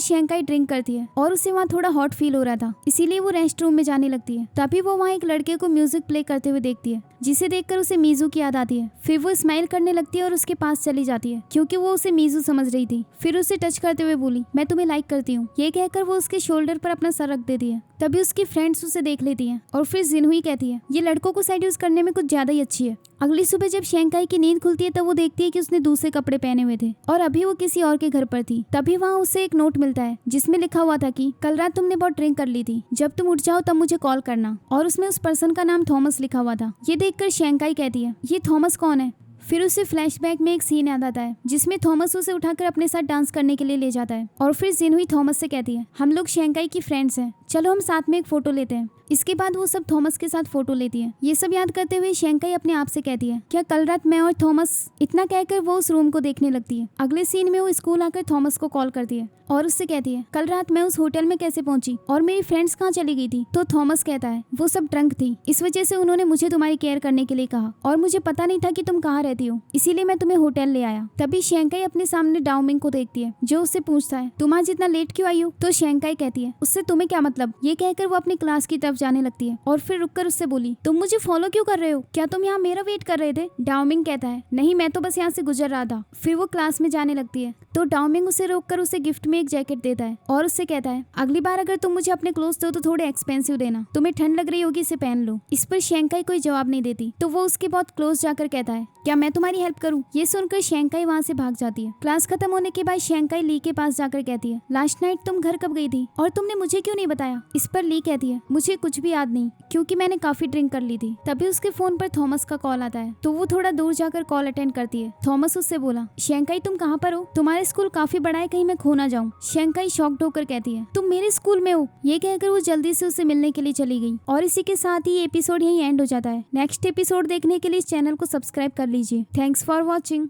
शेंकाई ड्रिंक करती है और उसे वहाँ थोड़ा हॉट फील हो रहा था, इसीलिए वो रेस्ट रूम में जाने लगती है। तभी वो वहाँ एक लड़के को म्यूजिक प्ले करते हुए देखती है, जिसे देखकर उसे मीजू की याद आती है। फिर वो स्माइल करने लगती है और उसके पास चली जाती है, क्योंकि वो उसे मीजू समझ रही थी। फिर उसे टच करते हुए बोली, मैं तुम्हें लाइक करती हूँ। ये कहकर वो उसके शोल्डर पर अपना सर रख देती है। तभी उसकी फ्रेंड्स उसे देख लेती हैं और फिर जिनहुई कहती है, ये लड़कों को सेड्यूस करने में कुछ ज्यादा ही अच्छी है। अगली सुबह जब शेंकाई की नींद खुलती है तब वो देखती है कि उसने दूसरे कपड़े पहने हुए थे और अभी वो किसी और के घर पर थी। तभी वहाँ उसे एक नोट मिलता है जिसमें लिखा हुआ था कि कल रात तुमने बहुत ड्रिंक कर ली थी, जब तुम उठ जाओ तब मुझे कॉल करना। और उसमें उस पर्सन का नाम थॉमस लिखा हुआ था। ये देखकर शेंकाई कहती है, ये थॉमस कौन है? फिर उसे फ्लैशबैक में एक सीन याद आता है जिसमें थॉमस उसे उठाकर अपने साथ डांस करने के लिए ले जाता है। और फिर जिनहुई थॉमस से कहती है, हम लोग शेंकाई की फ्रेंड्स हैं, चलो हम साथ में एक फोटो लेते हैं। इसके बाद वो सब थॉमस के साथ फोटो लेती है। ये सब याद करते हुए शेंकाई अपने आप से कहती है, क्या कल रात मैं और थॉमस? इतना कहकर वो उस रूम को देखने लगती है। अगले सीन में वो स्कूल आकर थॉमस को कॉल करती है और उससे कहती है, कल रात मैं उस होटल में कैसे पहुंची और मेरी फ्रेंड्स कहाँ चली गई थी? तो थॉमस कहता है, वो सब ड्रंक थी, इस वजह से उन्होंने मुझे तुम्हारी केयर करने के लिए कहा और मुझे पता नहीं था कि तुम कहाँ रहती हो, इसीलिए मैं तुम्हें होटल ले आया। तभी शेंकाई अपने सामने डाओमिंग को देखती है, जो उससे पूछता है, तुम आज इतना लेट क्यों आई हो? तो शेंकाई कहती है, उससे तुम्हें क्या मतलब? ये कहकर वो अपनी क्लास की तरफ जाने लगती है और फिर रुककर उससे बोली, तुम मुझे फॉलो क्यों कर रहे हो? क्या तुम यहाँ मेरा वेट कर रहे थे? डाओमिंग कहता है, नहीं, मैं तो बस यहाँ से गुजर रहा था। फिर वो क्लास में जाने लगती है तो डाओमिंग उसे रोककर उसे गिफ्ट में एक जैकेट देता है और उससे कहता है, अगली बार अगर तुम मुझे अपने क्लोथ्स दो तो थोड़े एक्सपेंसिव देना, तुम्हें ठंड लग रही होगी, इसे पहन लो। इस पर शेंकाई कोई जवाब नहीं देती तो वो उसके बहुत क्लोज जाकर कहता है, क्या मैं तुम्हारी हेल्प करूँ? ये सुनकर शेंकाई वहाँ से भाग जाती है। क्लास खत्म होने के बाद शेंकाई ली के पास जाकर कहती है, लास्ट नाइट तुम घर कब गई थी और तुमने मुझे क्यों नहीं बताया? इस पर ली कहती है, मुझे कुछ भी याद नहीं क्योंकि मैंने काफी ड्रिंक कर ली थी। तभी उसके फोन पर थॉमस का कॉल आता है तो वो थोड़ा दूर जाकर कॉल अटेंड करती है। थॉमस उससे बोला, शेंकाई तुम कहाँ पर हो? तुम्हारे स्कूल काफी बड़ा है, कहीं मैं खो ना जाऊँ। शेंकाई शॉक्ड होकर कहती है, तुम मेरे स्कूल में हो? ये कहकर वो जल्दी से उससे मिलने के लिए चली गई। और इसी के साथ ही एपिसोड यहीं एंड हो जाता है। नेक्स्ट एपिसोड देखने के लिए इस चैनल को सब्सक्राइब कर लीजिए। Thanks for watching.